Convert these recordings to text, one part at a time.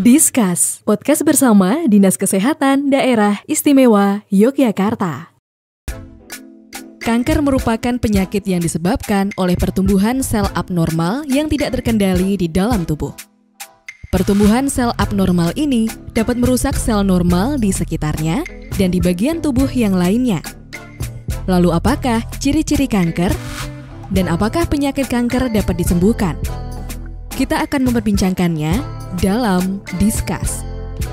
Discuss, podcast bersama Dinas Kesehatan Daerah Istimewa Yogyakarta. Kanker merupakan penyakit yang disebabkan oleh pertumbuhan sel abnormal yang tidak terkendali di dalam tubuh. Pertumbuhan sel abnormal ini dapat merusak sel normal di sekitarnya dan di bagian tubuh yang lainnya. Lalu apakah ciri-ciri kanker? Dan apakah penyakit kanker dapat disembuhkan? Kita akan memperbincangkannya dalam Discuss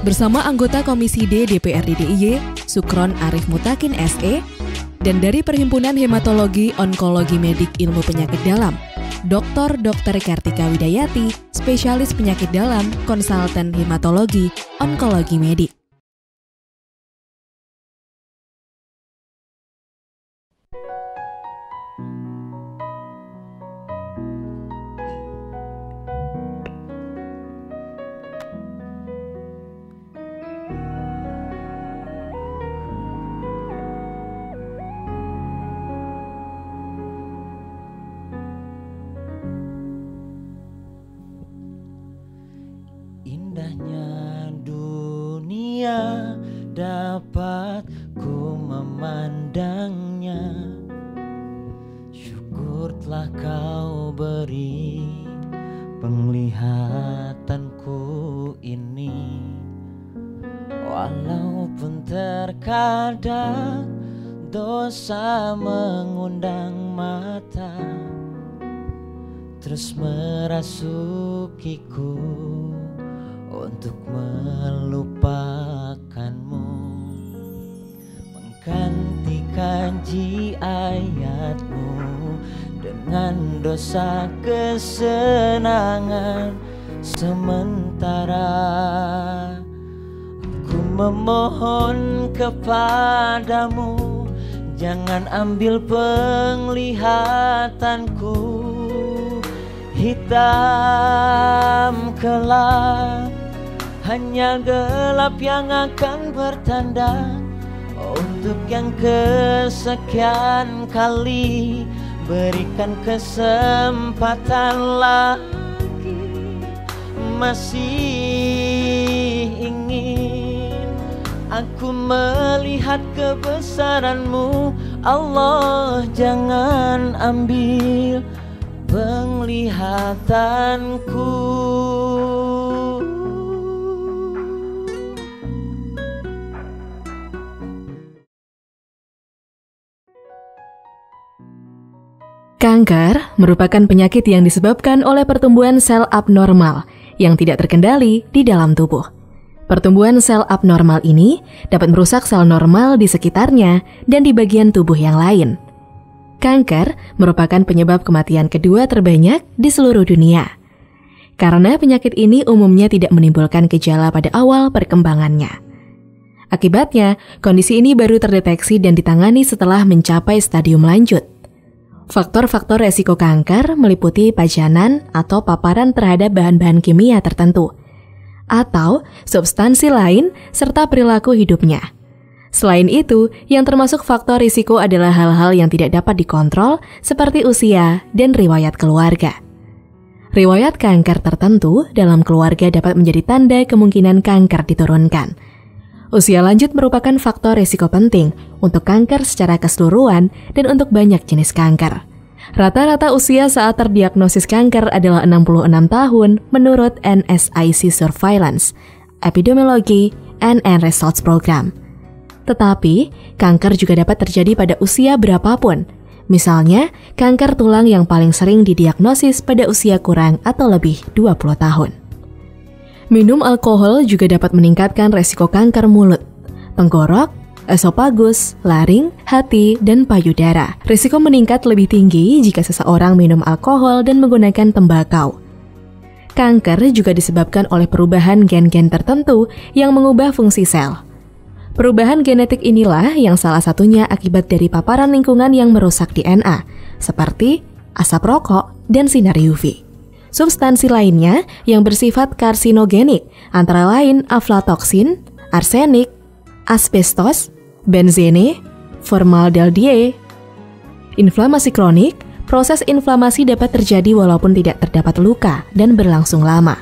bersama anggota Komisi D DPRD DIY, Sukron Arif Mutakin SE, dan dari Perhimpunan Hematologi Onkologi Medik Ilmu Penyakit Dalam, Dr. Kartika Widayati, spesialis penyakit dalam, konsultan hematologi, onkologi medik. Indahnya dunia dapat ku memandangnya. Syukur telah kau beri penglihatanku ini. Walaupun terkadang dosa mengundang mata, terus merasukiku untuk melupakanmu, mengganti kaji ayatmu dengan dosa kesenangan sementara. Aku memohon kepadamu, jangan ambil penglihatanku. Hitam gelap, hanya gelap yang akan bertanda. Untuk yang kesekian kali, berikan kesempatan lagi. Masih ingin aku melihat kebesaran-Mu, Allah, jangan ambil penglihatanku. Kanker merupakan penyakit yang disebabkan oleh pertumbuhan sel abnormal yang tidak terkendali di dalam tubuh. Pertumbuhan sel abnormal ini dapat merusak sel normal di sekitarnya dan di bagian tubuh yang lain. Kanker merupakan penyebab kematian kedua terbanyak di seluruh dunia. Karena penyakit ini umumnya tidak menimbulkan gejala pada awal perkembangannya. Akibatnya, kondisi ini baru terdeteksi dan ditangani setelah mencapai stadium lanjut. Faktor-faktor resiko kanker meliputi pajanan atau paparan terhadap bahan-bahan kimia tertentu, atau substansi lain serta perilaku hidupnya. Selain itu, yang termasuk faktor risiko adalah hal-hal yang tidak dapat dikontrol seperti usia dan riwayat keluarga. Riwayat kanker tertentu dalam keluarga dapat menjadi tanda kemungkinan kanker diturunkan. Usia lanjut merupakan faktor risiko penting untuk kanker secara keseluruhan dan untuk banyak jenis kanker. Rata-rata usia saat terdiagnosis kanker adalah 66 tahun menurut NSIC Surveillance, Epidemiology and Results Program. Tetapi, kanker juga dapat terjadi pada usia berapapun. Misalnya, kanker tulang yang paling sering didiagnosis pada usia kurang atau lebih 20 tahun. Minum alkohol juga dapat meningkatkan resiko kanker mulut, tenggorok, esofagus, laring, hati, dan payudara. Risiko meningkat lebih tinggi jika seseorang minum alkohol dan menggunakan tembakau. Kanker juga disebabkan oleh perubahan gen-gen tertentu yang mengubah fungsi sel. Perubahan genetik inilah yang salah satunya akibat dari paparan lingkungan yang merusak DNA, seperti asap rokok dan sinar UV. Substansi lainnya yang bersifat karsinogenik antara lain aflatoksin, arsenik, asbestos, benzene, formaldehyd. Inflamasi kronik, proses inflamasi dapat terjadi walaupun tidak terdapat luka dan berlangsung lama.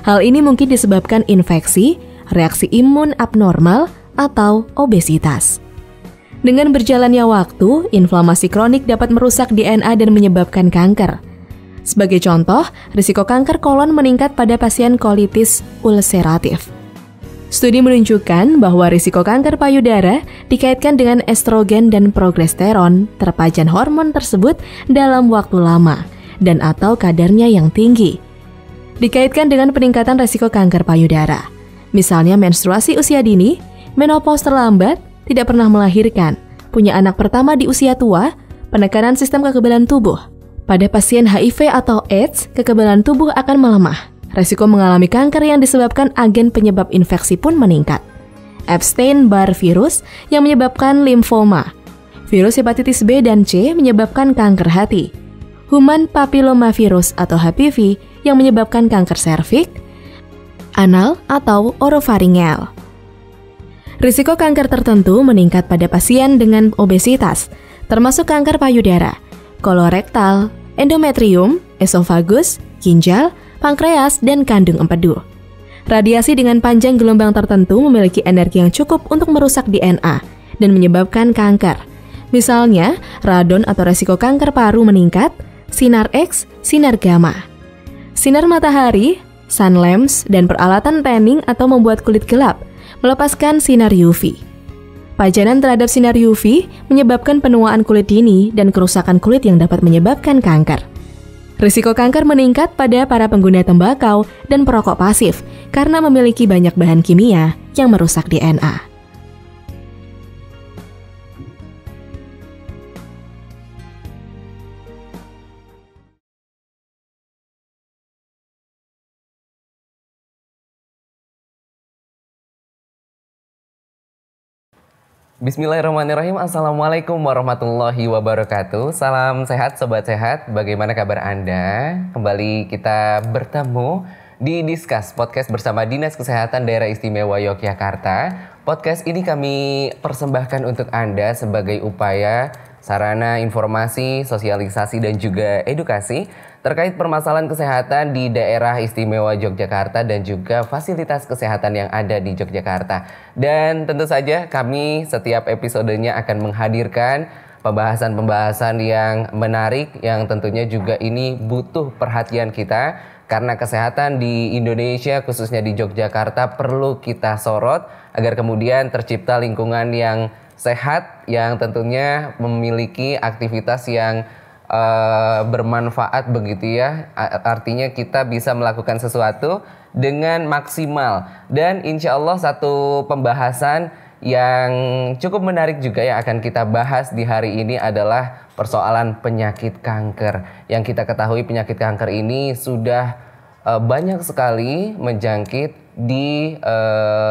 Hal ini mungkin disebabkan infeksi, reaksi imun abnormal, atau obesitas. Dengan berjalannya waktu, inflamasi kronik dapat merusak DNA dan menyebabkan kanker. Sebagai contoh, risiko kanker kolon meningkat pada pasien kolitis ulseratif. Studi menunjukkan bahwa risiko kanker payudara dikaitkan dengan estrogen dan progesteron, terpajan hormon tersebut dalam waktu lama, dan atau kadarnya yang tinggi. Dikaitkan dengan peningkatan risiko kanker payudara, misalnya menstruasi usia dini, menopause terlambat, tidak pernah melahirkan, punya anak pertama di usia tua, penekanan sistem kekebalan tubuh. Pada pasien HIV atau AIDS, kekebalan tubuh akan melemah. Risiko mengalami kanker yang disebabkan agen penyebab infeksi pun meningkat. Epstein-Barr virus yang menyebabkan limfoma. Virus hepatitis B dan C menyebabkan kanker hati. Human papillomavirus atau HPV yang menyebabkan kanker serviks, anal atau orofaringeal. Risiko kanker tertentu meningkat pada pasien dengan obesitas, termasuk kanker payudara, kolorektal, endometrium, esofagus, ginjal, pankreas, dan kandung empedu. Radiasi dengan panjang gelombang tertentu memiliki energi yang cukup untuk merusak DNA dan menyebabkan kanker. Misalnya, radon atau risiko kanker paru meningkat, sinar X, sinar gamma. Sinar matahari, sun lamps, dan peralatan tanning atau membuat kulit gelap melepaskan sinar UV. Pajanan terhadap sinar UV menyebabkan penuaan kulit dini dan kerusakan kulit yang dapat menyebabkan kanker. Risiko kanker meningkat pada para pengguna tembakau dan perokok pasif karena memiliki banyak bahan kimia yang merusak DNA. Bismillahirrahmanirrahim. Assalamualaikum warahmatullahi wabarakatuh. Salam sehat Sobat Sehat, bagaimana kabar Anda? Kembali kita bertemu di Discuss Podcast bersama Dinas Kesehatan Daerah Istimewa Yogyakarta. Podcast ini kami persembahkan untuk Anda sebagai upaya, sarana, informasi, sosialisasi, dan juga edukasi terkait permasalahan kesehatan di daerah istimewa Yogyakarta dan juga fasilitas kesehatan yang ada di Yogyakarta. Dan tentu saja kami setiap episodenya akan menghadirkan pembahasan-pembahasan yang menarik yang tentunya juga ini butuh perhatian kita karena kesehatan di Indonesia khususnya di Yogyakarta perlu kita sorot agar kemudian tercipta lingkungan yang sehat yang tentunya memiliki aktivitas yang bermanfaat begitu ya. Artinya kita bisa melakukan sesuatu dengan maksimal. Dan insya Allah satu pembahasan yang cukup menarik juga yang akan kita bahas di hari ini adalah persoalan penyakit kanker. Yang kita ketahui penyakit kanker ini sudah banyak sekali menjangkit di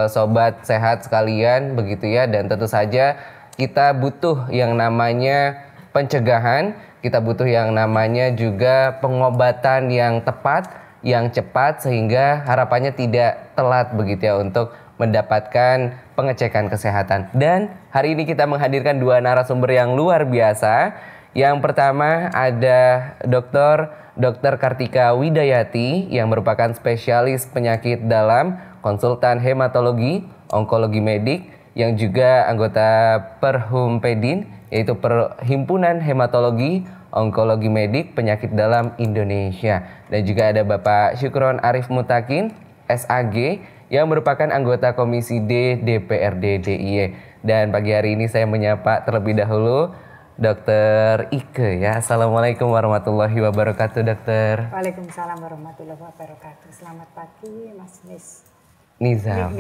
sobat sehat sekalian begitu ya. Dan tentu saja kita butuh yang namanya pencegahan. Kita butuh yang namanya juga pengobatan yang tepat, yang cepat sehingga harapannya tidak telat begitu ya untuk mendapatkan pengecekan kesehatan. Dan hari ini kita menghadirkan dua narasumber yang luar biasa. Yang pertama ada Dr. Kartika Widayati yang merupakan spesialis penyakit dalam, konsultan hematologi, onkologi medik, yang juga anggota Perhumpedin, yaitu Perhimpunan Hematologi Onkologi Medik Penyakit Dalam Indonesia. Dan juga ada Bapak Syukron Arif Mutakin, SAG, yang merupakan anggota Komisi D DPRD DIY. Dan pagi hari ini saya menyapa terlebih dahulu Dr. Ike ya. Assalamualaikum warahmatullahi wabarakatuh, Dokter. Waalaikumsalam warahmatullahi wabarakatuh. Selamat pagi, Mas Nizam.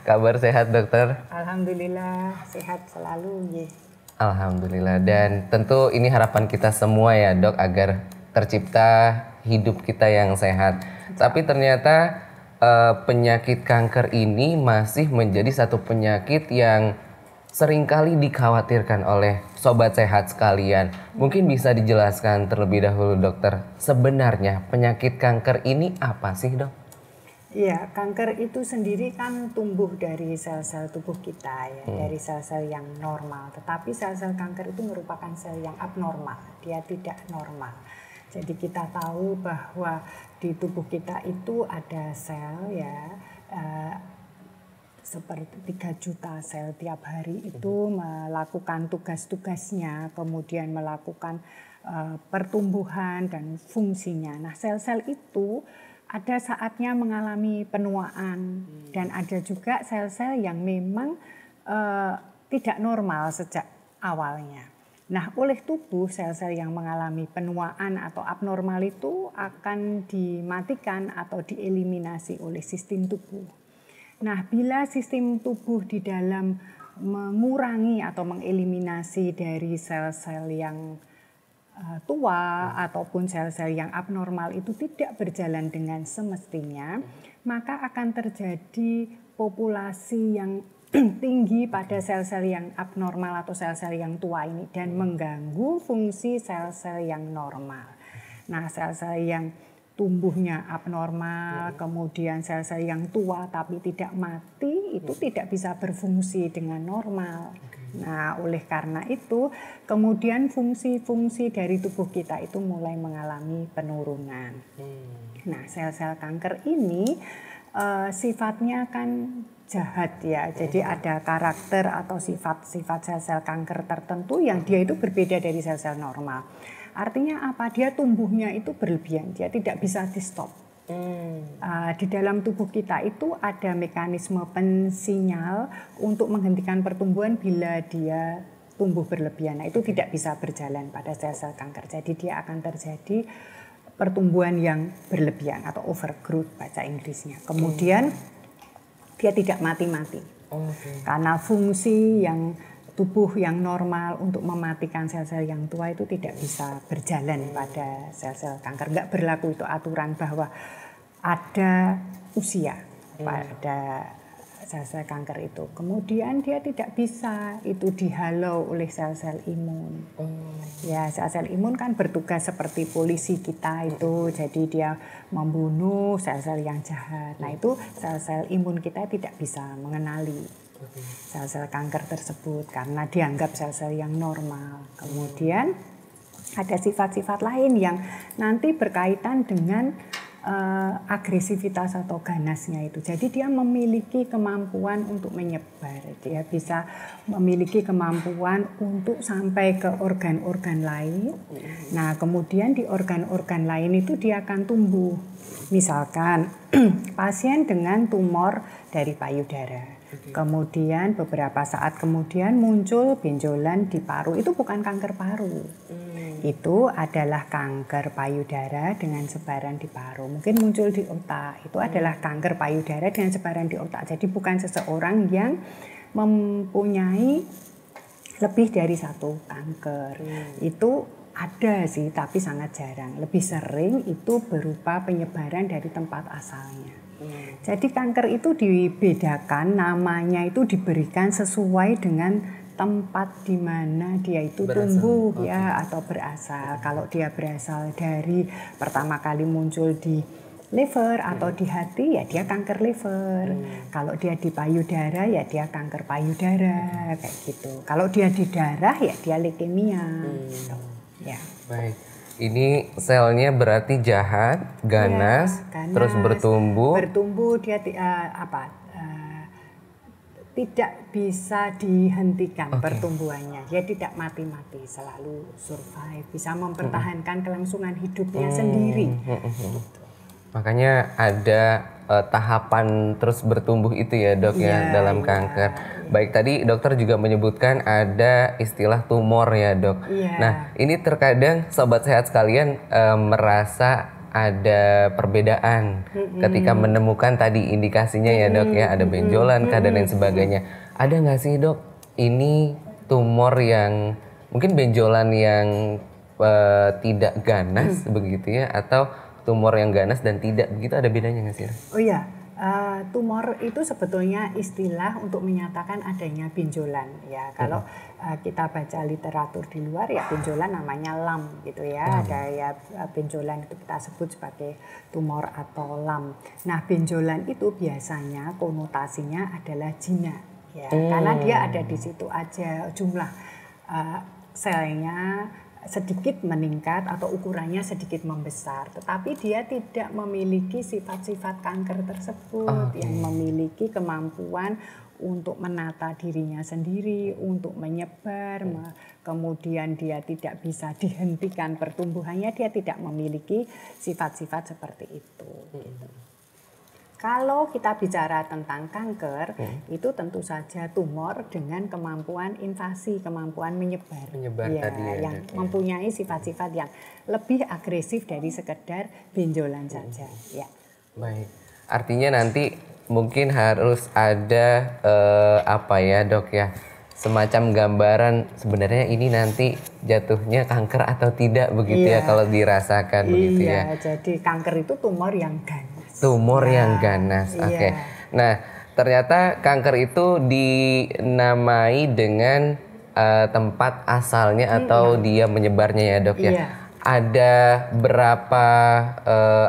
Kabar sehat, Dokter? Alhamdulillah sehat selalu ya. Alhamdulillah. Dan tentu ini harapan kita semua ya Dok agar tercipta hidup kita yang sehat. Tapi ternyata penyakit kanker ini masih menjadi satu penyakit yang seringkali dikhawatirkan oleh sobat sehat sekalian. Mungkin bisa dijelaskan terlebih dahulu Dokter, sebenarnya penyakit kanker ini apa sih Dok? Iya, kanker itu sendiri kan tumbuh dari sel-sel tubuh kita ya, dari sel-sel yang normal. Tetapi sel-sel kanker itu merupakan sel yang abnormal, dia tidak normal. Jadi kita tahu bahwa di tubuh kita itu ada sel ya, seperti 3 juta sel tiap hari itu melakukan tugas-tugasnya, kemudian melakukan pertumbuhan dan fungsinya. Nah, sel-sel itu ada saatnya mengalami penuaan dan ada juga sel-sel yang memang tidak normal sejak awalnya. Nah, oleh tubuh sel-sel yang mengalami penuaan atau abnormal itu akan dimatikan atau dieliminasi oleh sistem tubuh. Nah, bila sistem tubuh di dalam mengurangi atau mengeliminasi dari sel-sel yang tua ataupun sel-sel yang abnormal itu tidak berjalan dengan semestinya, maka akan terjadi populasi yang tinggi pada sel-sel yang abnormal atau sel-sel yang tua ini dan mengganggu fungsi sel-sel yang normal. Nah, sel-sel yang tumbuhnya abnormal, kemudian sel-sel yang tua tapi tidak mati itu tidak bisa berfungsi dengan normal. Nah, oleh karena itu kemudian fungsi-fungsi dari tubuh kita itu mulai mengalami penurunan. Nah, sel-sel kanker ini sifatnya kan jahat ya. Jadi ada karakter atau sifat-sifat sel-sel kanker tertentu yang dia itu berbeda dari sel-sel normal. Artinya apa? Dia tumbuhnya itu berlebihan, dia tidak bisa di-stop. Di dalam tubuh kita itu ada mekanisme pensinyal untuk menghentikan pertumbuhan bila dia tumbuh berlebihan. Nah, itu tidak bisa berjalan pada sel-sel kanker. Jadi dia akan terjadi pertumbuhan yang berlebihan atau overgrowth bahasa Inggrisnya. Kemudian dia tidak mati-mati. Karena fungsi yang tubuh yang normal untuk mematikan sel-sel yang tua itu tidak bisa berjalan pada sel-sel kanker. Enggak berlaku itu aturan bahwa ada usia pada sel-sel kanker itu. Kemudian dia tidak bisa itu dihalau oleh sel-sel imun. Ya, sel-sel imun kan bertugas seperti polisi kita itu. Jadi dia membunuh sel-sel yang jahat. Nah, itu sel-sel imun kita tidak bisa mengenali sel-sel kanker tersebut karena dianggap sel-sel yang normal. Kemudian ada sifat-sifat lain yang nanti berkaitan dengan agresivitas atau ganasnya itu. Jadi dia memiliki kemampuan untuk menyebar. Dia bisa memiliki kemampuan untuk sampai ke organ-organ lain. Nah, kemudian di organ-organ lain itu dia akan tumbuh. Misalkan pasien dengan tumor dari payudara. Kemudian beberapa saat kemudian muncul benjolan di paru. Itu bukan kanker paru. Itu adalah kanker payudara dengan sebaran di paru. Mungkin muncul di otak. Itu adalah kanker payudara dengan sebaran di otak. Jadi bukan seseorang yang mempunyai lebih dari satu kanker. Itu ada sih, tapi sangat jarang. Lebih sering itu berupa penyebaran dari tempat asalnya. Jadi kanker itu dibedakan, namanya itu diberikan sesuai dengan tempat di mana dia itu tumbuh ya atau berasal. Kalau dia berasal dari pertama kali muncul di liver atau di hati ya dia kanker liver. Kalau dia di payudara ya dia kanker payudara kayak gitu. Kalau dia di darah ya dia leukemia. Gitu. Ya. Baik. Ini selnya berarti jahat, ganas, ganas terus bertumbuh. Bertumbuh dia tidak bisa dihentikan pertumbuhannya. Dia tidak mati-mati, selalu survive, bisa mempertahankan kelangsungan hidupnya sendiri. Gitu. Makanya ada tahapan terus bertumbuh itu ya dok ya dalam kanker. Baik, tadi dokter juga menyebutkan ada istilah tumor ya dok. Nah, ini terkadang sobat sehat sekalian merasa ada perbedaan ketika menemukan tadi indikasinya ya dok ya, ada benjolan dan lain sebagainya. Ada nggak sih dok ini tumor yang mungkin benjolan yang tidak ganas begitu ya, atau tumor yang ganas dan tidak begitu, ada bedanya nggak sih? Oh iya, tumor itu sebetulnya istilah untuk menyatakan adanya benjolan ya. Kalau kita baca literatur di luar ya benjolan namanya LAM gitu ya. Ada ya benjolan itu kita sebut sebagai tumor atau LAM. Nah, benjolan itu biasanya konotasinya adalah jinak ya. Karena dia ada di situ aja, jumlah selnya sedikit meningkat atau ukurannya sedikit membesar, tetapi dia tidak memiliki sifat-sifat kanker tersebut yang memiliki kemampuan untuk menata dirinya sendiri, untuk menyebar, kemudian dia tidak bisa dihentikan pertumbuhannya, dia tidak memiliki sifat-sifat seperti itu. Gitu. Kalau kita bicara tentang kanker, itu tentu saja tumor dengan kemampuan invasi, kemampuan menyebar ya, tadi ya, yang mempunyai sifat-sifat yang lebih agresif dari sekedar benjolan saja. Ya. Baik, artinya nanti mungkin harus ada apa ya dok ya, semacam gambaran sebenarnya ini nanti jatuhnya kanker atau tidak begitu ya kalau dirasakan begitu ya. Jadi kanker itu tumor yang ganas. Tumor yang ganas, oke. Nah, ternyata kanker itu dinamai dengan tempat asalnya atau dia menyebarnya ya dok ya. Ada berapa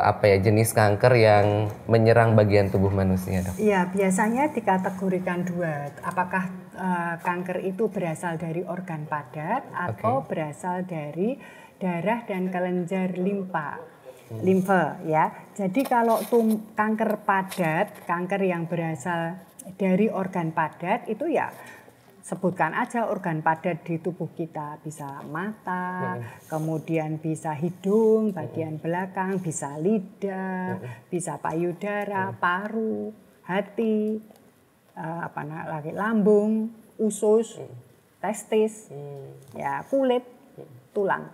apa ya jenis kanker yang menyerang bagian tubuh manusia dok? Iya, biasanya dikategorikan dua. Apakah kanker itu berasal dari organ padat atau berasal dari darah dan kelenjar limfe ya. Jadi kalau kanker padat, kanker yang berasal dari organ padat itu ya sebutkan aja organ padat di tubuh kita, bisa mata, kemudian bisa hidung bagian belakang, bisa lidah, bisa payudara, paru, hati, lambung, usus, testis, ya kulit, tulang,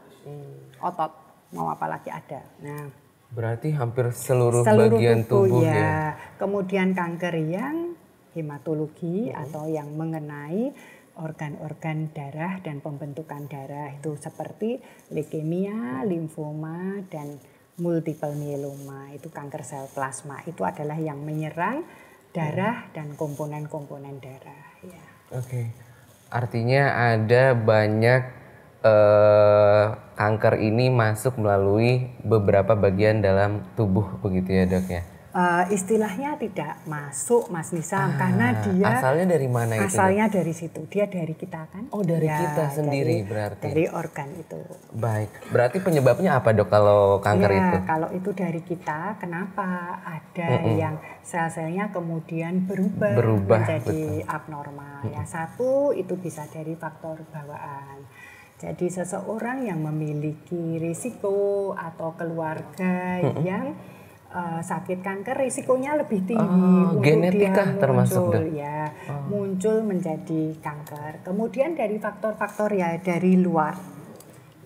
otot. Mau apa lagi ada. Nah, berarti hampir seluruh bagian tubuh ya. Kemudian kanker yang hematologi atau yang mengenai organ-organ darah dan pembentukan darah itu seperti leukemia, limfoma dan multiple myeloma, itu kanker sel plasma. Itu adalah yang menyerang darah dan komponen-komponen darah ya. Oke. Artinya ada banyak kanker ini masuk melalui beberapa bagian dalam tubuh begitu ya dok ya? Istilahnya tidak masuk Mas Nisa karena dia asalnya dari mana itu? Asalnya dari situ, dia dari kita kan? Oh dari kita sendiri berarti? Dari organ itu. Baik, berarti penyebabnya apa dok kalau kanker itu? Kalau itu dari kita, kenapa ada yang sel-selnya kemudian berubah menjadi abnormal? Ya satu itu bisa dari faktor bawaan. Jadi seseorang yang memiliki risiko atau keluarga yang sakit kanker risikonya lebih tinggi untuk genetika dia termasuk muncul menjadi kanker. Kemudian dari faktor-faktor ya dari luar.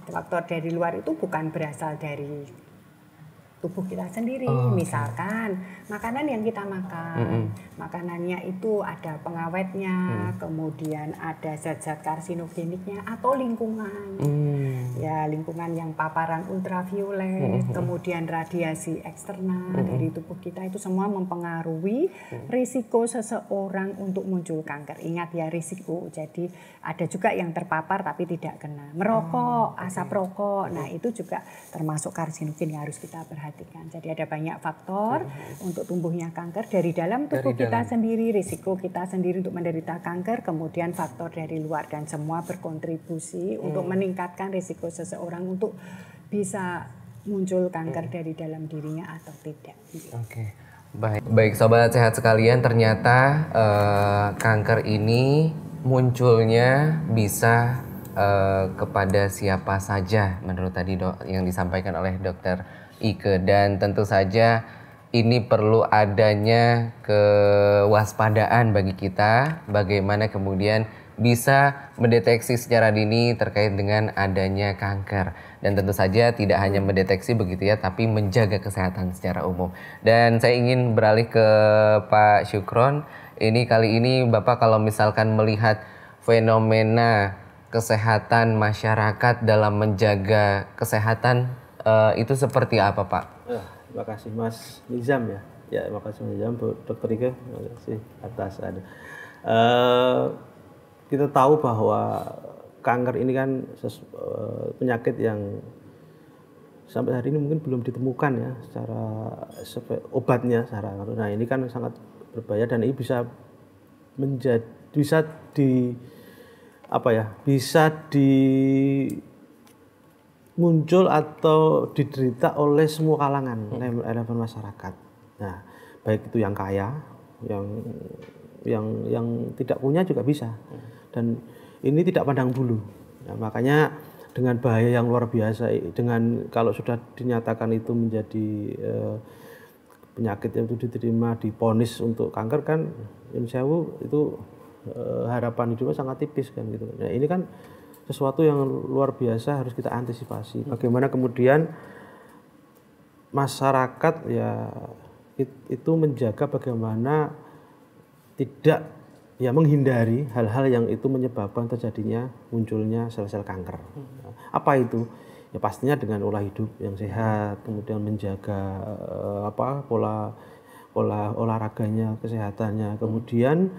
Faktor dari luar itu bukan berasal dari tubuh kita sendiri. Misalkan makanan yang kita makan, makanannya itu ada pengawetnya, kemudian ada zat-zat karsinogeniknya atau lingkungan. Ya, lingkungan yang paparan ultraviolet, kemudian radiasi eksternal dari tubuh kita itu semua mempengaruhi risiko seseorang untuk muncul kanker. Ingat ya risiko. Jadi ada juga yang terpapar tapi tidak kena. Merokok, asap rokok. Nah, itu juga termasuk karsinogen yang harus kita perhatikan. Jadi ada banyak faktor untuk tumbuhnya kanker dari dalam tubuh kita sendiri, risiko kita sendiri untuk menderita kanker, kemudian faktor dari luar dan semua berkontribusi untuk meningkatkan risiko seseorang untuk bisa muncul kanker dari dalam dirinya atau tidak. Oke. Baik sobat sehat sekalian, ternyata kanker ini munculnya bisa kepada siapa saja menurut tadi yang disampaikan oleh dokter Ike, dan tentu saja ini perlu adanya kewaspadaan bagi kita bagaimana kemudian bisa mendeteksi secara dini terkait dengan adanya kanker, dan tentu saja tidak hanya mendeteksi begitu ya, tapi menjaga kesehatan secara umum. Dan saya ingin beralih ke Pak Syukron. Ini kali ini Bapak kalau misalkan melihat fenomena kesehatan masyarakat dalam menjaga kesehatan itu seperti apa Pak? Terima kasih Mas Nizam ya. Ya, terima kasih Mas Nizam, Dr. Ike, terima kasih atas ada. Kita tahu bahwa kanker ini kan penyakit yang sampai hari ini mungkin belum ditemukan ya secara obatnya secara. Nah, ini kan sangat berbahaya dan ini bisa muncul atau diderita oleh semua kalangan elemen masyarakat. Nah, baik itu yang kaya, yang tidak punya juga bisa. Dan ini tidak pandang bulu. Nah, makanya dengan bahaya yang luar biasa, dengan kalau sudah dinyatakan itu menjadi penyakit yang itu diterima diponis untuk kanker kan, itu harapan hidupnya sangat tipis kan gitu. Nah, ini kan sesuatu yang luar biasa harus kita antisipasi. Bagaimana kemudian masyarakat ya itu menjaga bagaimana tidak menghindari hal-hal yang itu menyebabkan terjadinya munculnya sel-sel kanker. Apa itu? Ya pastinya dengan pola hidup yang sehat, kemudian menjaga pola olahraganya, kesehatannya, kemudian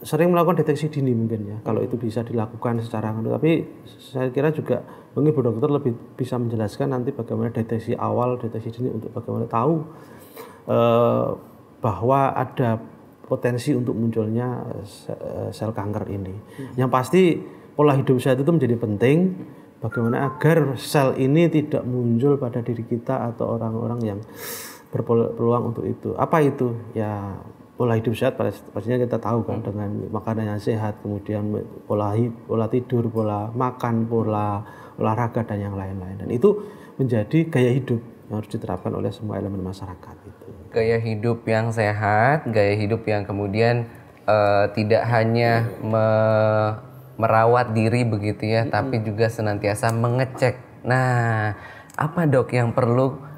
sering melakukan deteksi dini mungkin ya, kalau itu bisa dilakukan secara tapi saya kira juga mungkin Bu Dokter lebih bisa menjelaskan nanti bagaimana deteksi awal, deteksi dini untuk bagaimana tahu bahwa ada potensi untuk munculnya sel kanker ini. Yang pasti pola hidup sehat itu menjadi penting, bagaimana agar sel ini tidak muncul pada diri kita atau orang-orang yang berpeluang untuk itu. Apa itu? Ya pola hidup sehat pastinya kita tahu kan, dengan makanan yang sehat, kemudian pola tidur, pola makan, pola olahraga dan yang lain-lain. Dan itu menjadi gaya hidup yang harus diterapkan oleh semua elemen masyarakat itu. Gaya hidup yang sehat, gaya hidup yang kemudian tidak hanya merawat diri begitu ya, tapi juga senantiasa mengecek. Nah, apa Dok yang perlu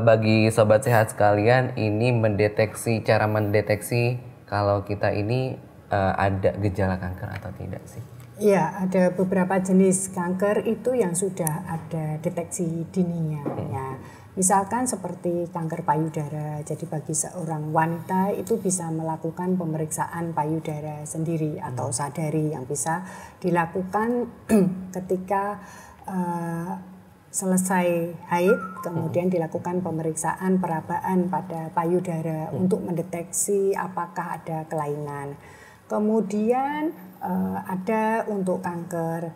bagi sobat sehat sekalian ini cara mendeteksi kalau kita ini ada gejala kanker atau tidak sih? Ya, ada beberapa jenis kanker itu yang sudah ada deteksi dininya. Ya, misalkan seperti kanker payudara. Jadi bagi seorang wanita itu bisa melakukan pemeriksaan payudara sendiri atau sadari yang bisa dilakukan ketika selesai haid, kemudian dilakukan pemeriksaan perabaan pada payudara untuk mendeteksi apakah ada kelainan. Kemudian ada untuk kanker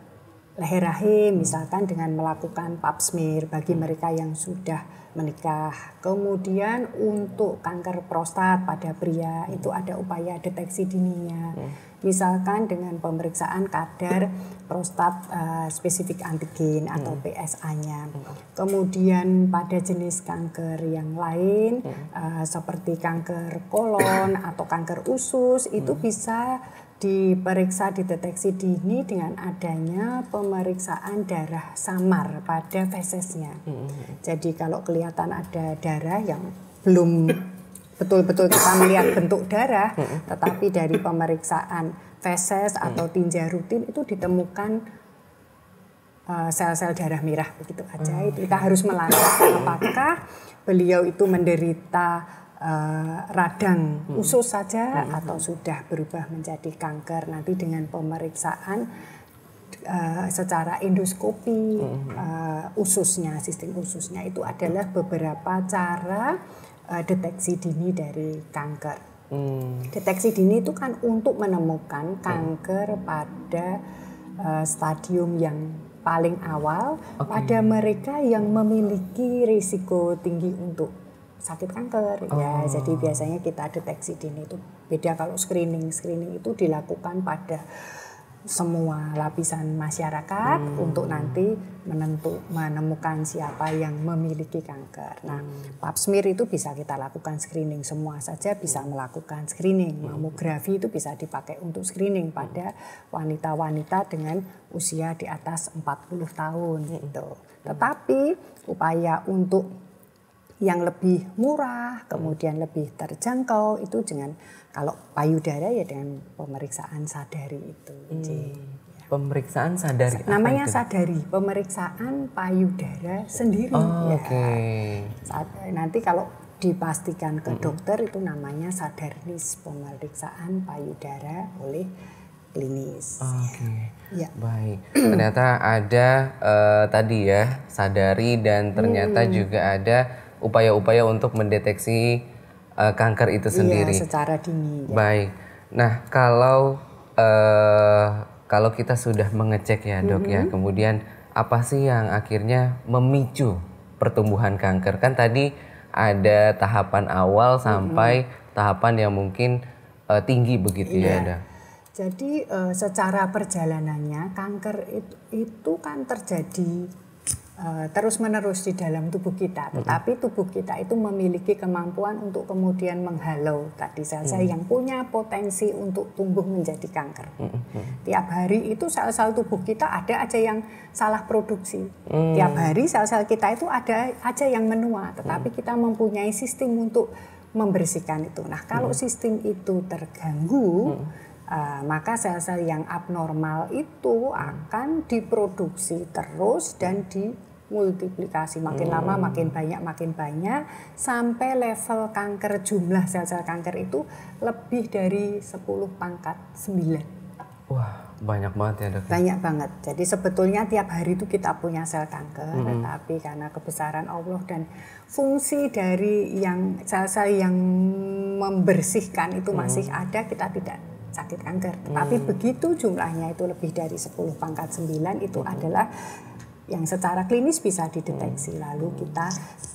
leher rahim, misalkan dengan melakukan pap smear bagi mereka yang sudah menikah. Kemudian untuk kanker prostat pada pria itu ada upaya deteksi dininya. Misalkan dengan pemeriksaan kadar prostat spesifik antigen atau PSA-nya. Kemudian pada jenis kanker yang lain seperti kanker kolon atau kanker usus itu bisa diperiksa, dideteksi dini dengan adanya pemeriksaan darah samar pada fesesnya. Jadi kalau kelihatan ada darah yang belum betul-betul kita melihat bentuk darah, tetapi dari pemeriksaan feses atau tinja rutin itu ditemukan sel-sel darah merah begitu aja. Itu kita harus melacak apakah beliau itu menderita radang usus saja atau sudah berubah menjadi kanker. Nanti dengan pemeriksaan secara endoskopi ususnya, sistem ususnya itu adalah beberapa cara deteksi dini dari kanker. Deteksi dini itu kan untuk menemukan kanker pada stadium yang paling awal pada mereka yang memiliki risiko tinggi untuk sakit kanker. Ya, jadi biasanya kita deteksi dini itu beda kalau screening itu dilakukan pada semua lapisan masyarakat untuk nanti menemukan siapa yang memiliki kanker. Nah, pap smear itu bisa kita lakukan screening, semua saja bisa melakukan screening. Mamografi itu bisa dipakai untuk screening pada wanita-wanita dengan usia di atas 40 tahun gitu. Tetapi upaya untuk yang lebih murah, kemudian lebih terjangkau itu dengan kalau payudara ya dengan pemeriksaan sadari itu. Pemeriksaan sadari. Namanya sadari, pemeriksaan payudara sendiri. Nanti kalau dipastikan ke dokter itu namanya sadarnis, pemeriksaan payudara oleh klinis. Ya. Baik. Ternyata ada tadi ya sadari dan ternyata juga ada upaya-upaya untuk mendeteksi kanker itu sendiri. Iya, secara dini. Ya. Baik. Nah, kalau kita sudah mengecek ya Dok ya, kemudian apa sih yang akhirnya memicu pertumbuhan kanker? Kan tadi ada tahapan awal sampai tahapan yang mungkin tinggi begitu ya, Dok. Jadi secara perjalanannya kanker itu kan terjadi terus-menerus di dalam tubuh kita, tetapi tubuh kita itu memiliki kemampuan untuk kemudian menghalau tadi sel-sel yang punya potensi untuk tumbuh menjadi kanker. Tiap hari itu sel-sel tubuh kita ada aja yang salah produksi. Tiap hari sel-sel kita itu ada aja yang menua, tetapi kita mempunyai sistem untuk membersihkan itu. Nah, kalau sistem itu terganggu, maka sel-sel yang abnormal itu akan diproduksi terus dan dimultiplikasi makin lama makin banyak sampai level kanker, jumlah sel-sel kanker itu lebih dari 10⁻⁹. Wah, banyak banget ya, Dok. Banyak banget. Jadi sebetulnya tiap hari itu kita punya sel kanker, tetapi karena kebesaran Allah dan fungsi dari yang sel-sel yang membersihkan itu masih ada, kita tidak sakit kanker. Tetapi begitu jumlahnya itu lebih dari 10⁻⁹ itu adalah yang secara klinis bisa dideteksi, lalu kita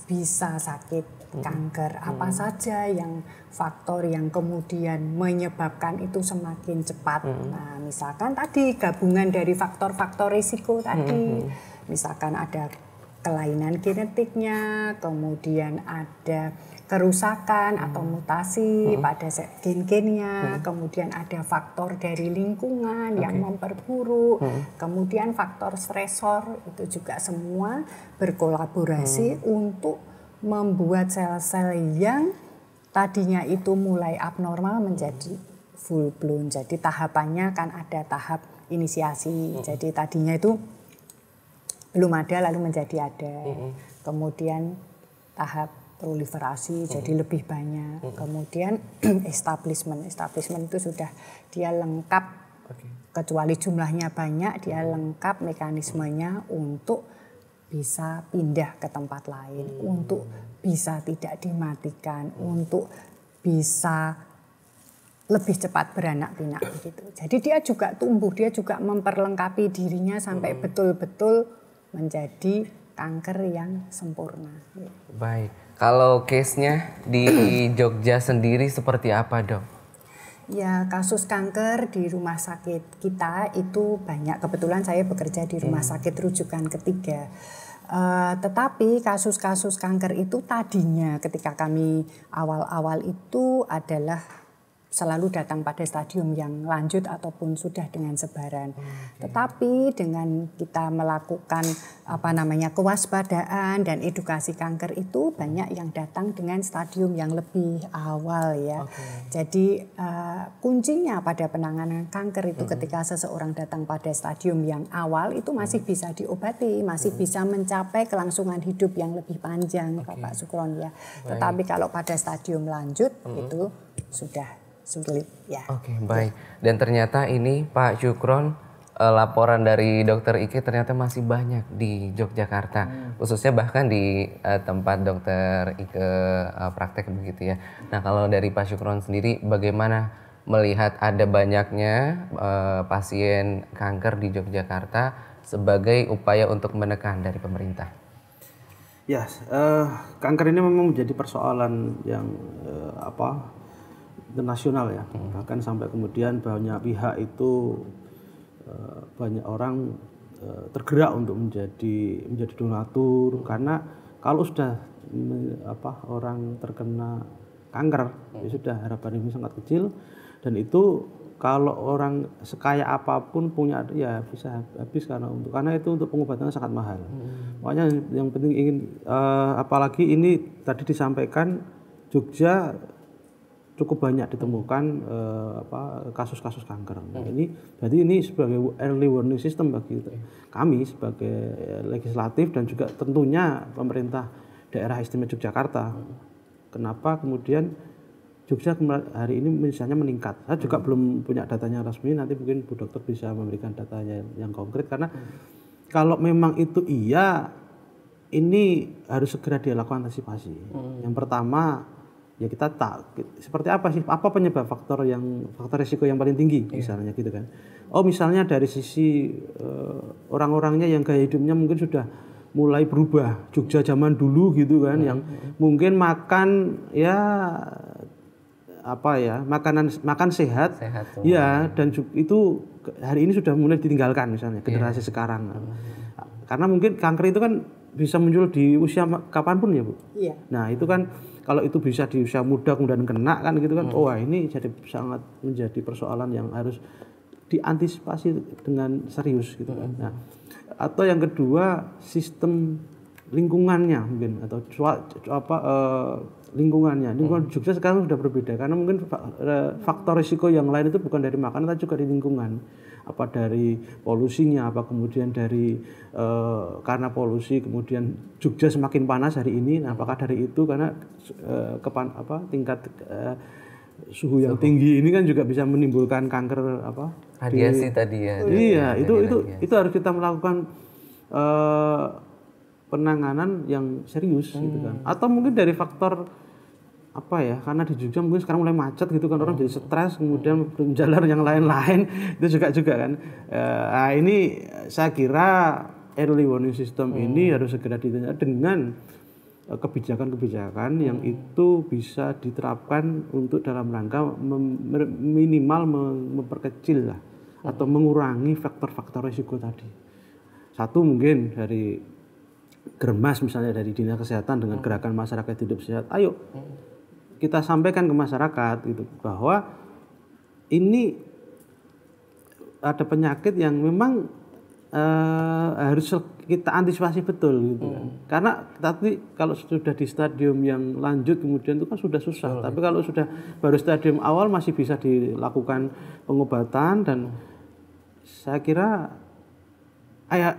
bisa sakit kanker. Apa saja yang faktor yang kemudian menyebabkan itu semakin cepat. Nah, misalkan tadi gabungan dari faktor-faktor risiko tadi, misalkan ada kelainan genetiknya, kemudian ada kerusakan atau mutasi pada gen-gennya, kemudian ada faktor dari lingkungan yang memperburuk, kemudian faktor stresor, itu juga semua berkolaborasi untuk membuat sel-sel yang tadinya itu mulai abnormal menjadi full blown. Jadi tahapannya kan ada tahap inisiasi, jadi tadinya itu belum ada lalu menjadi ada, kemudian tahap proliferasi jadi lebih banyak, kemudian establishment itu sudah dia lengkap, kecuali jumlahnya banyak, dia lengkap mekanismenya untuk bisa pindah ke tempat lain, untuk bisa tidak dimatikan, untuk bisa lebih cepat beranak pinak begitu. Jadi dia juga tumbuh, dia juga memperlengkapi dirinya sampai betul-betul menjadi kanker yang sempurna. Baik, kalau case-nya di Jogja sendiri seperti apa, Dok? Ya, kasus kanker di rumah sakit kita itu banyak. Kebetulan saya bekerja di rumah sakit rujukan ketiga. Tetapi kasus-kasus kanker itu tadinya ketika kami awal-awal itu adalah selalu datang pada stadium yang lanjut ataupun sudah dengan sebaran. Tetapi dengan kita melakukan kewaspadaan dan edukasi kanker itu banyak yang datang dengan stadium yang lebih awal ya. Jadi kuncinya pada penanganan kanker itu ketika seseorang datang pada stadium yang awal itu masih bisa diobati, masih bisa mencapai kelangsungan hidup yang lebih panjang, Bapak Sukron ya. Tetapi kalau pada stadium lanjut itu sudah sulit ya. Oke, baik. Dan ternyata ini Pak Syukron, laporan dari Dokter Ike ternyata masih banyak di Yogyakarta, khususnya bahkan di tempat Dokter Ike praktek begitu ya. Nah, kalau dari Pak Syukron sendiri bagaimana melihat ada banyaknya pasien kanker di Yogyakarta sebagai upaya untuk menekan dari pemerintah? Ya, kanker ini memang menjadi persoalan yang internasional ya, bahkan sampai kemudian banyak pihak itu banyak orang tergerak untuk menjadi donatur, karena kalau sudah orang terkena kanker ya sudah, harapan ini sangat kecil, dan itu kalau orang sekaya apapun punya ya bisa habis karena itu untuk pengobatannya sangat mahal. Makanya yang penting apalagi ini tadi disampaikan Jogja cukup banyak ditemukan kasus-kasus kanker. Nah, ini berarti ini sebagai early warning system bagi kami sebagai legislatif dan juga tentunya pemerintah daerah istimewa Yogyakarta. Kenapa kemudian Jogja hari ini misalnya meningkat? Saya juga belum punya datanya resmi, nanti mungkin Bu Dokter bisa memberikan datanya yang konkret, karena kalau memang itu iya, ini harus segera dilakukan antisipasi. Yang pertama, ya kita seperti apa sih, apa penyebab faktor risiko yang paling tinggi misalnya gitu kan. Oh misalnya dari sisi orang-orangnya yang gaya hidupnya mungkin sudah mulai berubah, Jogja zaman dulu gitu kan, yang mungkin makan ya makan sehat ya, dan itu hari ini sudah mulai ditinggalkan misalnya generasi sekarang. Karena mungkin kanker itu kan bisa muncul di usia kapanpun ya Bu. Iya. Nah itu kan kalau itu bisa di usia muda kemudian kena kan gitu kan, wah ini jadi sangat menjadi persoalan yang harus diantisipasi dengan serius gitu kan. Nah, atau yang kedua sistem lingkungannya mungkin, atau lingkungan Jogja sekarang sudah berbeda karena mungkin faktor risiko yang lain itu bukan dari makanan tapi juga di lingkungan, apa dari polusinya, apa kemudian dari karena polusi kemudian Jogja semakin panas hari ini. Nah, apakah dari itu karena tingkat suhu yang tinggi ini kan juga bisa menimbulkan kanker radiasi tadi ya. Iya, itu harus kita melakukan penanganan yang serius gitu kan. Atau mungkin dari faktor karena di Jogja mungkin sekarang mulai macet gitu kan, orang jadi stres kemudian berjalan yang lain-lain itu juga kan. Nah, ini saya kira early warning system ini harus segera ditindak dengan kebijakan-kebijakan yang itu bisa diterapkan untuk dalam rangka minimal memperkecil lah atau mengurangi faktor-faktor risiko tadi. Satu mungkin dari Germas misalnya, dari Dinas Kesehatan dengan gerakan masyarakat hidup sehat. Ayo kita sampaikan ke masyarakat gitu bahwa ini ada penyakit yang memang harus kita antisipasi betul gitu kan. Karena tapi kalau sudah di stadium yang lanjut kemudian itu kan sudah susah. Tapi kalau sudah baru stadium awal masih bisa dilakukan pengobatan, dan saya kira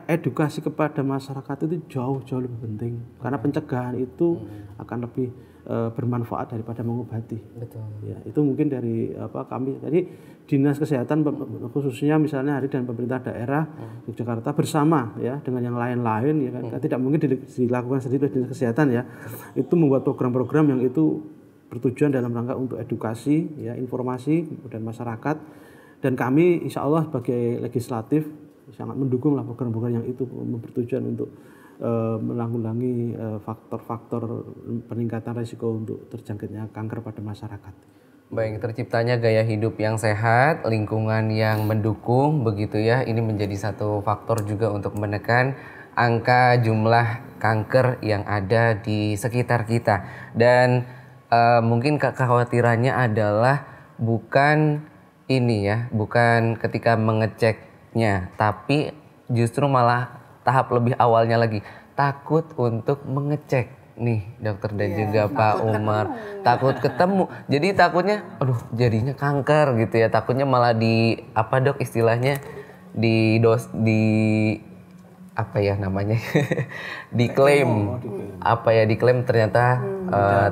edukasi kepada masyarakat itu jauh lebih penting karena pencegahan itu akan lebih bermanfaat daripada mengobati. Betul. Ya, itu mungkin dari kami tadi Dinas Kesehatan khususnya misalnya hari dan pemerintah daerah Yogyakarta bersama ya dengan yang lain-lain ya kan. Tidak mungkin dilakukan sendiri oleh Dinas Kesehatan ya. Itu membuat program-program yang itu bertujuan dalam rangka untuk edukasi ya, informasi dan masyarakat, dan kami insya Allah sebagai legislatif sangat mendukung lah program-program yang itu bertujuan untuk menanggulangi faktor-faktor peningkatan risiko untuk terjangkitnya kanker pada masyarakat. Baik, terciptanya gaya hidup yang sehat, lingkungan yang mendukung begitu ya. Ini menjadi satu faktor juga untuk menekan angka jumlah kanker yang ada di sekitar kita. Dan mungkin kekhawatirannya adalah bukan ini ya, bukan ketika mengeceknya, tapi justru malah tahap lebih awalnya lagi, takut untuk mengecek nih dokter dan juga Pak Umar, takut ketemu. Jadi takutnya aduh jadinya kanker gitu ya, takutnya malah dok istilahnya diklaim ternyata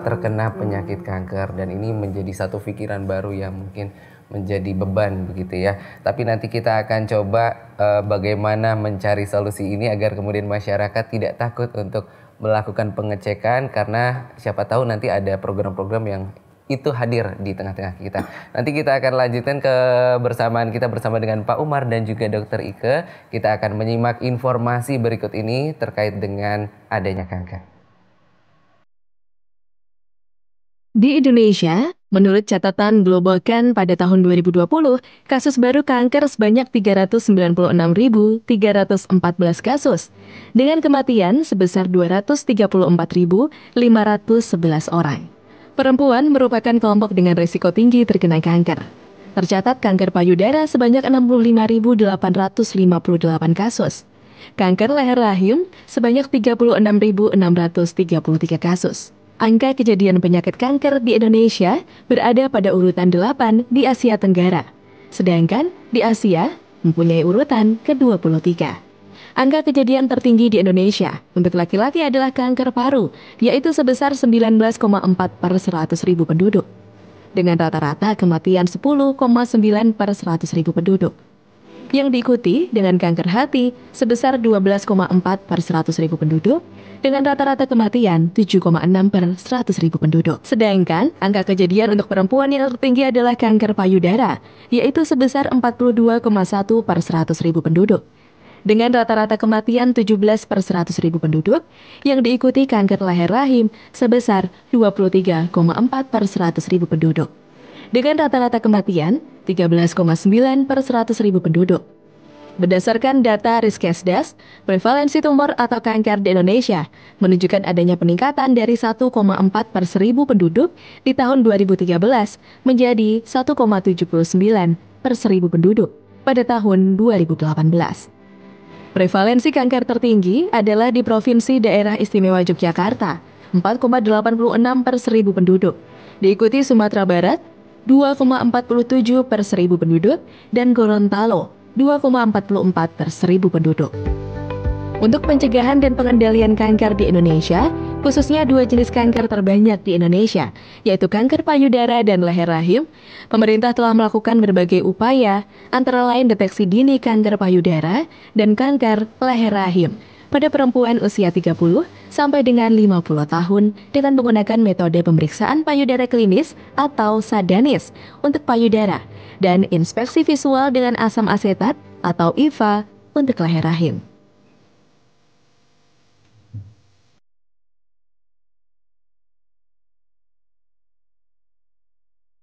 terkena penyakit kanker, dan ini menjadi satu pikiran baru yang mungkin menjadi beban begitu ya. Tapi nanti kita akan coba bagaimana mencari solusi ini agar kemudian masyarakat tidak takut untuk melakukan pengecekan, karena siapa tahu nanti ada program-program yang itu hadir di tengah-tengah kita. Nanti kita akan lanjutkan kebersamaan kita bersama dengan Pak Umar dan juga Dr. Ike. Kita akan menyimak informasi berikut ini terkait dengan adanya kanker. Di Indonesia, menurut catatan Globokan pada tahun 2020, kasus baru kanker sebanyak 396.314 kasus, dengan kematian sebesar 234.511 orang. Perempuan merupakan kelompok dengan risiko tinggi terkena kanker. Tercatat kanker payudara sebanyak 65.858 kasus. Kanker leher rahim sebanyak 36.633 kasus. Angka kejadian penyakit kanker di Indonesia berada pada urutan 8 di Asia Tenggara, sedangkan di Asia mempunyai urutan ke-23. Angka kejadian tertinggi di Indonesia untuk laki-laki adalah kanker paru, yaitu sebesar 19,4 per 100.000 penduduk, dengan rata-rata kematian 10,9 per 100.000 penduduk. yang diikuti dengan kanker hati sebesar 12,4 per 100.000 penduduk, dengan rata-rata kematian 7,6 per 100.000 penduduk. Sedangkan angka kejadian untuk perempuan yang tertinggi adalah kanker payudara, yaitu sebesar 42,1 per 100.000 penduduk, dengan rata-rata kematian 17 per 100.000 penduduk, yang diikuti kanker leher rahim sebesar 23,4 per 100.000 penduduk, dengan rata-rata kematian 13,9 per 100.000 penduduk. Berdasarkan data Riskesdas, prevalensi tumor atau kanker di Indonesia menunjukkan adanya peningkatan dari 1,4 per 1.000 penduduk di tahun 2013 menjadi 1,79 per 1.000 penduduk pada tahun 2018. Prevalensi kanker tertinggi adalah di Provinsi Daerah Istimewa Yogyakarta, 4,86 per 1.000 penduduk. Diikuti Sumatera Barat, 2,47 per 1.000 penduduk, dan Gorontalo, 2,44 per 1.000 penduduk. Untuk pencegahan dan pengendalian kanker di Indonesia, khususnya 2 jenis kanker terbanyak di Indonesia, yaitu kanker payudara dan leher rahim, pemerintah telah melakukan berbagai upaya, antara lain deteksi dini kanker payudara dan kanker leher rahim pada perempuan usia 30 sampai dengan 50 tahun dengan menggunakan metode pemeriksaan payudara klinis atau SADANIS untuk payudara dan inspeksi visual dengan asam asetat atau IVA untuk leher rahim.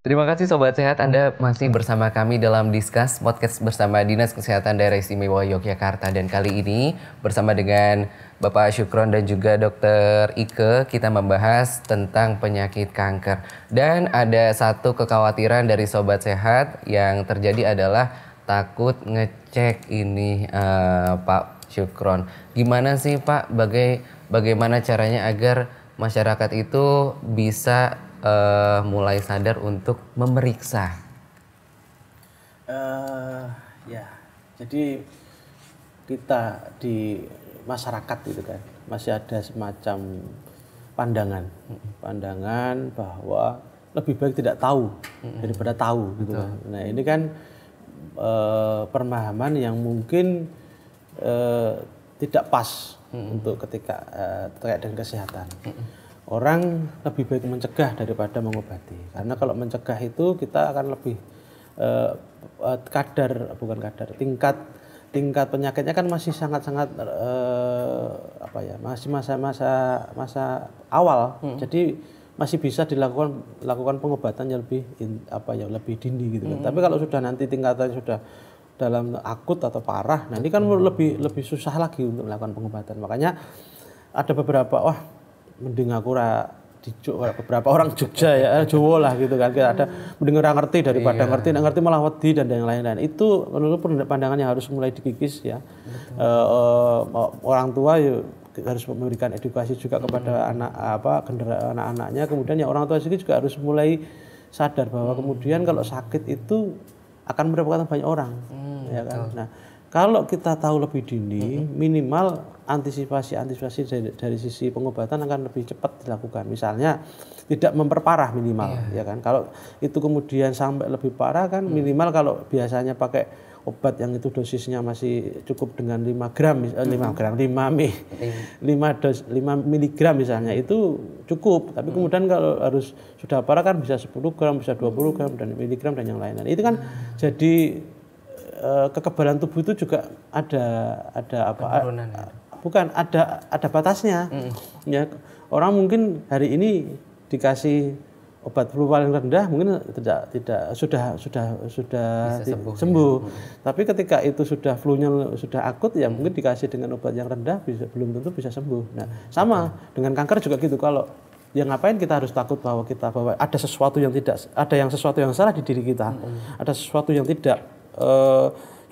Terima kasih Sobat Sehat, Anda masih bersama kami dalam Discuss Podcast bersama Dinas Kesehatan Daerah Istimewa Yogyakarta. Dan kali ini bersama dengan Bapak Syukron dan juga Dr. Ike, kita membahas tentang penyakit kanker. Dan ada satu kekhawatiran dari Sobat Sehat yang terjadi adalah takut ngecek ini Pak Syukron. Gimana sih Pak, bagaimana caranya agar masyarakat itu bisa mulai sadar untuk memeriksa? Ya, jadi kita di masyarakat itu kan masih ada semacam pandangan bahwa lebih baik tidak tahu daripada tahu gitu kan. Nah ini kan pemahaman yang mungkin tidak pas untuk ketika terkait dengan kesehatan. Orang lebih baik mencegah daripada mengobati, karena kalau mencegah itu kita akan lebih tingkat penyakitnya kan masih sangat-sangat masih masa awal, jadi masih bisa dilakukan pengobatan yang lebih dini gitu kan. Tapi kalau sudah nanti tingkatannya sudah dalam akut atau parah, nah ini kan lebih susah lagi untuk melakukan pengobatan. Makanya ada beberapa mending aku beberapa orang Jogja ya, Jawa lah gitu kan, ada mending ora ngerti daripada ngerti malah wedi dan yang lain-lain. Itu menurut pandangan yang harus mulai dikikis ya. Orang tua harus memberikan edukasi juga kepada anak-anaknya. Kemudian ya orang tua sendiri juga harus mulai sadar bahwa kemudian kalau sakit itu akan merupakan banyak orang, ya kan. Nah, kalau kita tahu lebih dini, minimal antisipasi dari sisi pengobatan akan lebih cepat dilakukan. Misalnya tidak memperparah minimal, ya kan. Kalau itu kemudian sampai lebih parah kan, minimal kalau biasanya pakai obat yang itu dosisnya masih cukup dengan 5 miligram misalnya, itu cukup. Tapi kemudian kalau harus sudah parah kan bisa 10 gram, bisa 20 gram dan miligram dan yang lain-lain. Itu kan jadi kekebalan tubuh itu juga ada batasnya. Ya, orang mungkin hari ini dikasih obat flu paling rendah mungkin tidak sudah sembuh. Tapi ketika itu sudah flu-nya sudah akut ya mungkin dikasih dengan obat yang rendah belum tentu bisa sembuh. Nah, sama dengan kanker juga gitu. Kalau ya ngapain kita harus takut bahwa ada sesuatu yang salah di diri kita. Ada sesuatu yang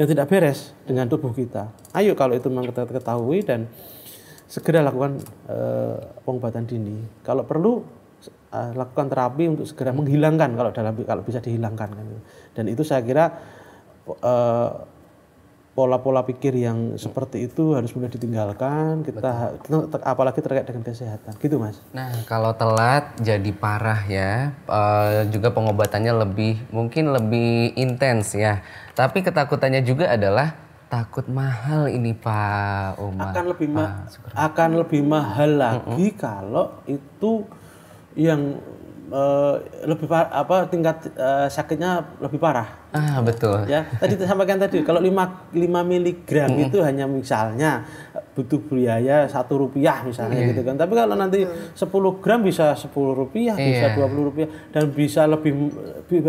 tidak beres dengan tubuh kita. Ayo kalau itu memang kita ketahui dan segera lakukan pengobatan dini. Kalau perlu lakukan terapi untuk segera menghilangkan kalau bisa dihilangkan kan. Dan itu saya kira pola-pola pikir yang seperti itu harus mulai ditinggalkan. Apalagi terkait dengan kesehatan, gitu Mas. Nah, kalau telat jadi parah ya, juga pengobatannya mungkin lebih intens ya. Tapi ketakutannya juga adalah takut mahal ini Pak Umar. Akan lebih mahal lagi kalau itu yang lebih tingkat sakitnya lebih parah. Betul. Ya, tadi sampaikan tadi kalau 5 miligram itu hanya misalnya butuh biaya Rp1 misalnya gitu kan. Tapi kalau nanti 10 gram bisa Rp10, bisa Rp20 dan bisa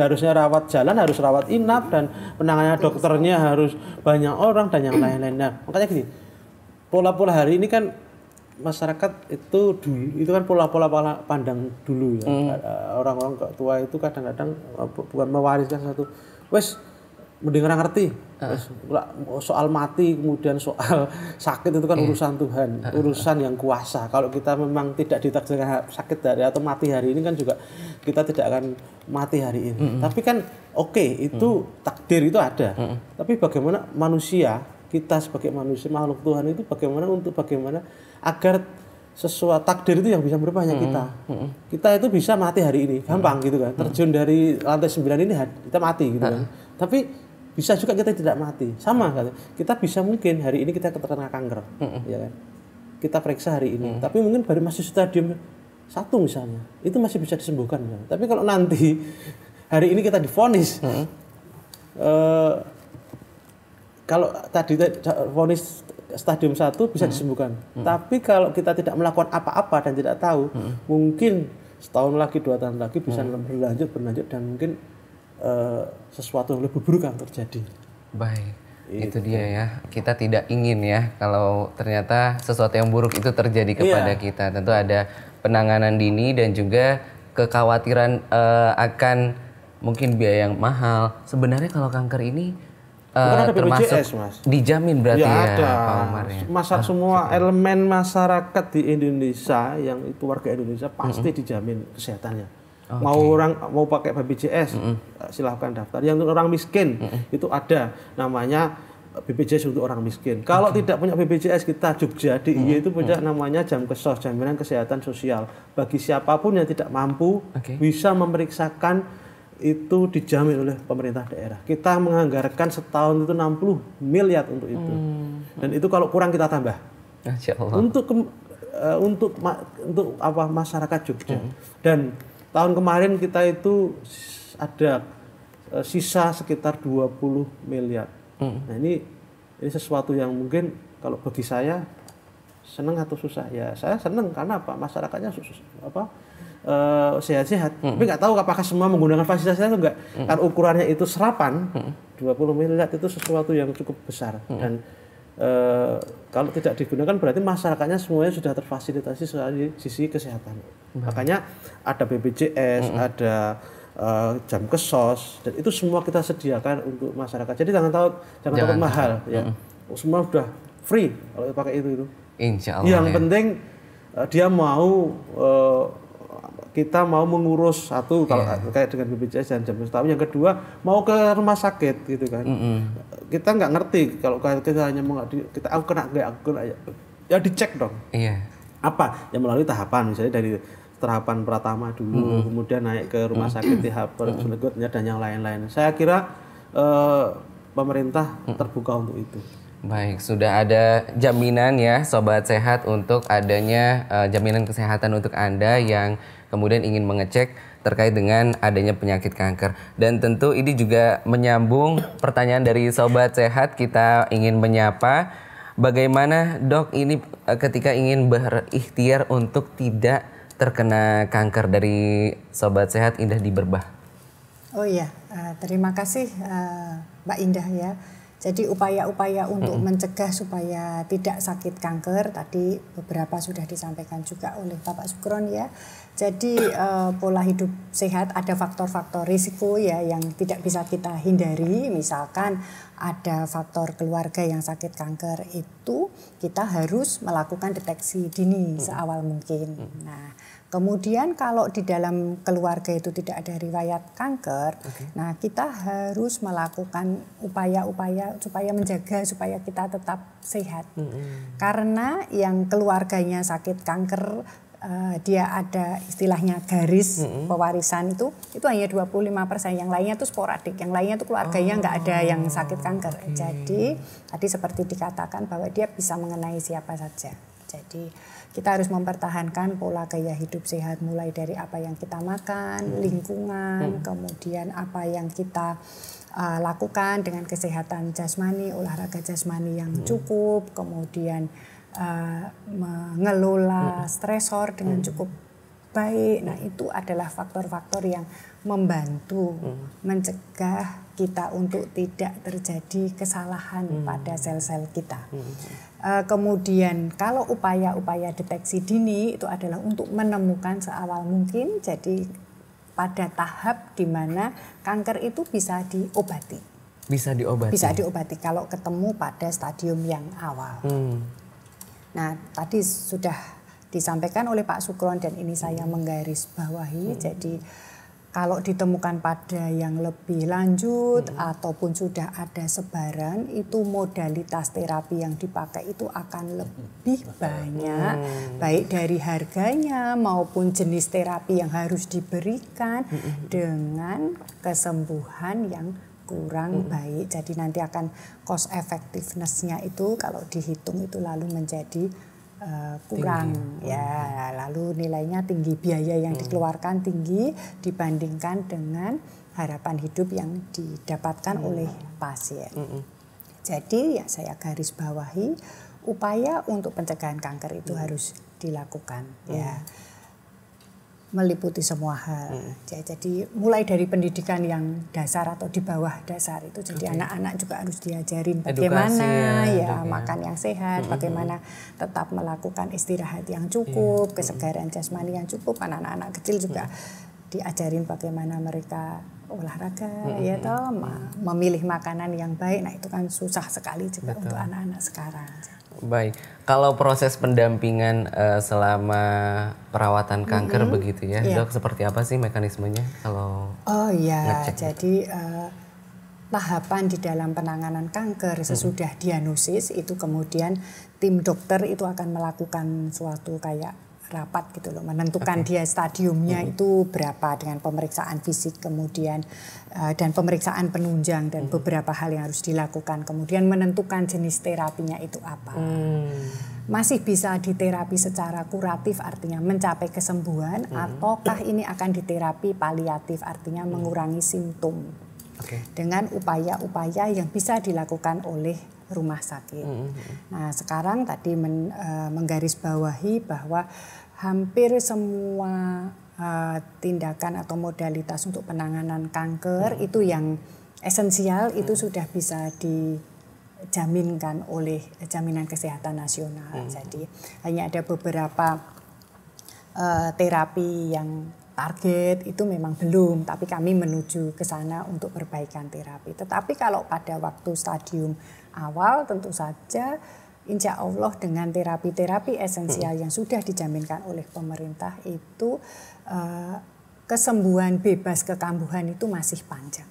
harusnya rawat jalan, harus rawat inap dan penanganannya dokternya harus banyak orang dan yang lain-lain. Nah, makanya gini. Pola-pola hari ini kan masyarakat itu kan pola-pola pandang dulu ya. Orang-orang tua itu kadang-kadang bukan mewariskan satu mending orang ngerti. Soal mati kemudian soal sakit itu kan urusan Tuhan, urusan yang kuasa. Kalau kita memang tidak ditakdirkan sakit atau mati hari ini kan juga kita tidak akan mati hari ini. Tapi kan itu takdir itu ada. Tapi bagaimana manusia, kita sebagai manusia makhluk Tuhan itu bagaimana agar sesuatu takdir itu yang bisa merubah hanya kita. Kita itu bisa mati hari ini, gampang gitu kan. Terjun dari lantai 9 ini kita mati gitu kan. Tapi bisa juga kita tidak mati. Sama kan. Kita bisa mungkin hari ini kita terkena kanker, ya kan. Kita periksa hari ini, tapi mungkin baru masih stadium 1 misalnya. Itu masih bisa disembuhkan misalnya. Tapi kalau nanti hari ini kita divonis kalau tadi vonis stadium 1 bisa disembuhkan. Tapi kalau kita tidak melakukan apa-apa dan tidak tahu, mungkin setahun lagi, 2 tahun lagi bisa berlanjut dan mungkin sesuatu yang lebih buruk akan terjadi. Baik, itu dia ya. Kita tidak ingin ya kalau ternyata sesuatu yang buruk itu terjadi kepada kita. Tentu ada penanganan dini dan juga kekhawatiran akan mungkin biaya yang mahal. Sebenarnya kalau kanker ini ada termasuk BPJS, Mas. Dijamin berarti ya, ada. Pak Umar ya. Semua elemen masyarakat di Indonesia yang itu warga Indonesia pasti dijamin kesehatannya. Mau pakai BPJS silahkan daftar. Yang untuk orang miskin itu ada namanya BPJS untuk orang miskin. Kalau tidak punya BPJS, kita Jogja DIY itu punya namanya Jamkesos, jaminan kesehatan sosial. Bagi siapapun yang tidak mampu bisa memeriksakan itu dijamin oleh pemerintah daerah. Kita menganggarkan setahun itu 60 miliar untuk itu. Dan itu kalau kurang kita tambah. Masya Allah. Untuk masyarakat Jogja. Dan tahun kemarin kita itu ada sisa sekitar 20 miliar. Nah, ini sesuatu yang mungkin kalau bagi saya senang atau susah. Ya, saya senang karena apa? Masyarakatnya sehat-sehat. Tapi nggak tahu apakah semua menggunakan fasilitas itu enggak. Karena ukurannya itu serapan, 20 miliar itu sesuatu yang cukup besar. Dan kalau tidak digunakan berarti masyarakatnya semuanya sudah terfasilitasi dari sisi kesehatan. Makanya ada BPJS, ada Jamkesos, dan itu semua kita sediakan untuk masyarakat. Jadi jangan takut mahal. Ya. Semua sudah free kalau pakai itu. Insya Allah. Yang penting dia mau kita mau mengurus satu kalau kayak dengan BPJS dan Jamkesos. Yang kedua mau ke rumah sakit gitu kan. Kita nggak ngerti kalau kita hanya aku kena ya dicek dong. Apa yang melalui tahapan misalnya dari tahapan pertama dulu, kemudian naik ke rumah sakit tahap berikutnya dan yang lain-lain. Saya kira pemerintah terbuka untuk itu. Baik, sudah ada jaminan ya Sobat Sehat untuk adanya jaminan kesehatan untuk Anda yang kemudian ingin mengecek terkait dengan adanya penyakit kanker. Dan tentu ini juga menyambung pertanyaan dari Sobat Sehat. Kita ingin menyapa, bagaimana Dok ini ketika ingin berikhtiar untuk tidak terkena kanker, dari Sobat Sehat Indah di Berbah. Oh iya, terima kasih Mbak Indah ya. Jadi upaya-upaya untuk mencegah supaya tidak sakit kanker tadi beberapa sudah disampaikan juga oleh Bapak Sukron ya. Jadi pola hidup sehat ada faktor-faktor risiko ya yang tidak bisa kita hindari. Misalkan ada faktor keluarga yang sakit kanker, itu kita harus melakukan deteksi dini seawal mungkin. Nah, Kemudian kalau di dalam keluarga itu tidak ada riwayat kanker, nah kita harus melakukan upaya-upaya supaya menjaga supaya kita tetap sehat. Karena yang keluarganya sakit kanker, dia ada istilahnya garis pewarisan itu hanya 25%, yang lainnya itu sporadik, yang lainnya itu keluarganya nggak ada yang sakit kanker. Jadi tadi seperti dikatakan bahwa dia bisa mengenai siapa saja. Jadi kita harus mempertahankan pola gaya hidup sehat mulai dari apa yang kita makan, lingkungan, kemudian apa yang kita lakukan dengan kesehatan jasmani, olahraga jasmani yang cukup, kemudian mengelola stresor dengan cukup baik. Nah, itu adalah faktor-faktor yang membantu mencegah kita untuk tidak terjadi kesalahan pada sel-sel kita. Kemudian kalau upaya-upaya deteksi dini itu adalah untuk menemukan seawal mungkin, jadi pada tahap di mana kanker itu bisa diobati. Bisa diobati? Bisa diobati kalau ketemu pada stadium yang awal. Nah, tadi sudah disampaikan oleh Pak Sukron dan ini saya menggarisbawahi, jadi kalau ditemukan pada yang lebih lanjut ataupun sudah ada sebaran, itu modalitas terapi yang dipakai itu akan lebih banyak, baik dari harganya maupun jenis terapi yang harus diberikan dengan kesembuhan yang kurang baik. Jadi nanti akan cost effectiveness-nya itu kalau dihitung itu lalu menjadi kurang tinggi. Ya, lalu nilainya tinggi, biaya yang dikeluarkan tinggi dibandingkan dengan harapan hidup yang didapatkan oleh pasien. Jadi ya saya garis bawahi, upaya untuk pencegahan kanker itu harus dilakukan ya, meliputi semua hal. Jadi mulai dari pendidikan yang dasar atau di bawah dasar itu, jadi anak-anak juga harus diajarin bagaimana makan yang sehat, bagaimana tetap melakukan istirahat yang cukup, kesegaran jasmani yang cukup. Anak-anak kecil juga diajarin bagaimana mereka olahraga, ya toh, memilih makanan yang baik. Nah itu kan susah sekali juga untuk anak-anak sekarang. Baik, kalau proses pendampingan selama perawatan kanker begitu ya, Dok, seperti apa sih mekanismenya kalau ngecek? Jadi tahapan di dalam penanganan kanker sesudah diagnosis itu kemudian tim dokter itu akan melakukan suatu kayak rapat gitu loh, menentukan dia stadiumnya itu berapa dengan pemeriksaan fisik, kemudian dan pemeriksaan penunjang dan beberapa hal yang harus dilakukan, kemudian menentukan jenis terapinya itu apa. Masih bisa diterapi secara kuratif, artinya mencapai kesembuhan, ataukah ini akan diterapi paliatif, artinya mengurangi simptom dengan upaya-upaya yang bisa dilakukan oleh rumah sakit. Nah sekarang tadi menggarisbawahi bahwa hampir semua tindakan atau modalitas untuk penanganan kanker itu yang esensial itu sudah bisa dijaminkan oleh Jaminan Kesehatan Nasional. Jadi hanya ada beberapa terapi yang target itu memang belum, tapi kami menuju ke sana untuk perbaikan terapi. Tetapi kalau pada waktu stadium awal tentu saja insya Allah dengan terapi-terapi esensial yang sudah dijaminkan oleh pemerintah itu kesembuhan bebas kekambuhan itu masih panjang.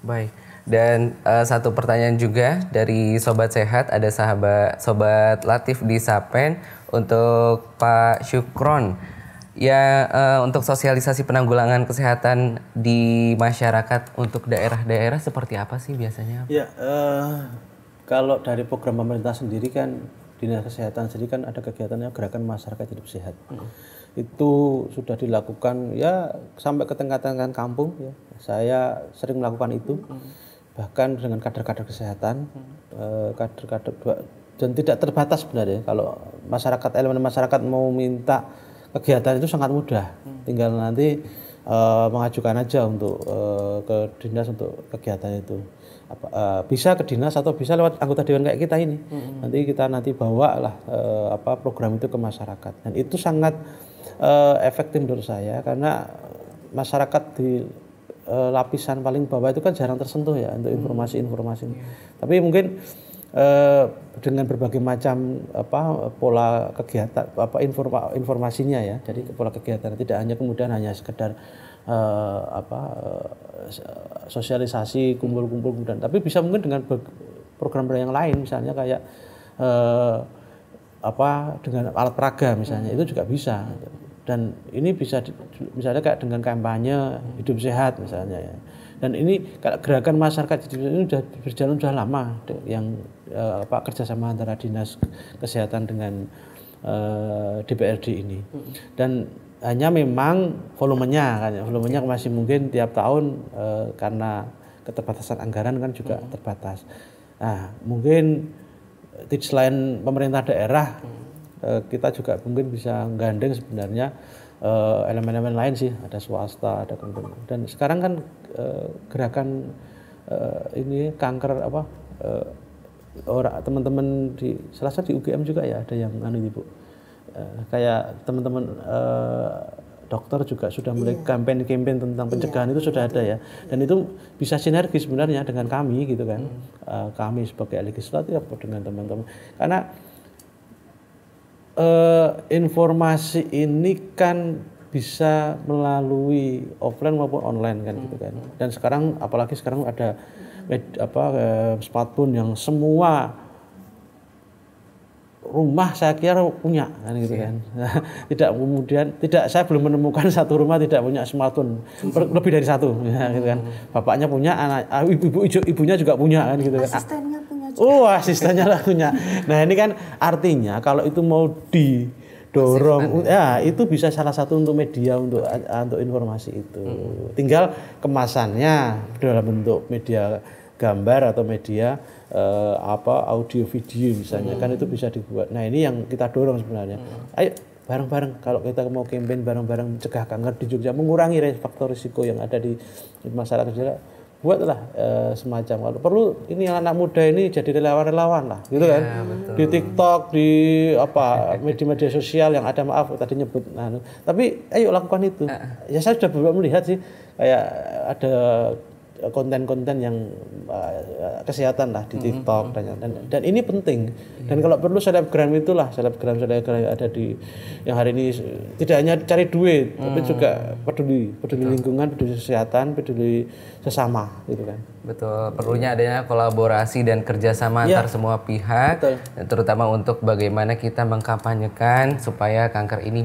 Baik, dan satu pertanyaan juga dari Sobat Sehat, ada Sobat Latif di Sapen untuk Pak Sukron. Ya, untuk sosialisasi penanggulangan kesehatan di masyarakat untuk daerah-daerah seperti apa sih biasanya? Ya, kalau dari program pemerintah sendiri kan, Dinas Kesehatan sendiri kan ada kegiatannya Gerakan Masyarakat Hidup Sehat. Itu sudah dilakukan ya sampai ke tingkat-tingkat kampung ya. Saya sering melakukan itu, bahkan dengan kader-kader kesehatan, kader-kader, dan tidak terbatas sebenarnya. Kalau masyarakat, elemen masyarakat mau minta kegiatan itu sangat mudah, tinggal nanti mengajukan aja untuk ke dinas untuk kegiatan itu. Bisa ke dinas atau bisa lewat anggota dewan kayak kita ini. Nanti kita bawa lah program itu ke masyarakat, dan itu sangat efektif menurut saya karena masyarakat di lapisan paling bawah itu kan jarang tersentuh ya untuk informasi-informasi. Tapi mungkin dengan berbagai macam pola kegiatan informasinya ya. Jadi pola kegiatan tidak hanya kemudian hanya sekedar sosialisasi kumpul-kumpul kemudian, tapi bisa mungkin dengan program yang lain, misalnya kayak dengan alat peraga misalnya, itu juga bisa. Dan ini bisa misalnya kayak dengan kampanye hidup sehat misalnya ya. Dan ini gerakan masyarakat ini sudah berjalan sudah lama, yang kerjasama antara dinas kesehatan dengan DPRD ini. Dan hanya memang volumenya masih mungkin tiap tahun karena keterbatasan anggaran kan juga terbatas. Nah, mungkin selain pemerintah daerah, kita juga mungkin bisa gandeng sebenarnya elemen-elemen lain sih, ada swasta, ada kemudian. Dan sekarang kan gerakan ini kanker orang teman-teman di Selasa di UGM juga ya, ada yang Ibu. Kayak teman-teman dokter juga sudah mulai kampanye tentang pencegahan, itu sudah ada ya. Dan itu bisa sinergi sebenarnya dengan kami gitu kan. Kami sebagai legislatif dengan teman-teman. Karena informasi ini kan bisa melalui offline maupun online kan gitu kan. Dan sekarang apalagi sekarang ada smartphone yang semua rumah saya kira punya kan gitu kan. Saya belum menemukan satu rumah tidak punya smartphone, lebih dari satu ya, gitu kan. Bapaknya punya, ibunya juga punya kan gitu kan. Asistennya punya juga. Asistennya lah punya. Nah, ini kan artinya kalau itu mau didorong ya itu bisa salah satu untuk media untuk informasi itu. Tinggal kemasannya dalam bentuk media gambar atau media audio video misalnya kan itu bisa dibuat. Nah, ini yang kita dorong sebenarnya. Ayo bareng-bareng kalau kita mau campaign bareng-bareng mencegah kanker di Jogja, mengurangi faktor risiko yang ada di masyarakat juga. Buatlah semacam kalau perlu ini anak muda ini jadi relawan-relawan lah gitu kan. Betul. Di TikTok, di media-media sosial yang ada, maaf tadi nyebut tapi ayo lakukan itu. Ya saya sudah beberapa melihat sih kayak ada konten-konten yang kesehatan lah di TikTok dan ini penting. Dan kalau perlu selebgram ada di yang hari ini tidak hanya cari duit tapi juga peduli lingkungan, peduli kesehatan, peduli sesama gitu kan. Betul, perlunya adanya kolaborasi dan kerjasama antar semua pihak. Betul. Terutama untuk bagaimana kita mengkampanyekan supaya kanker ini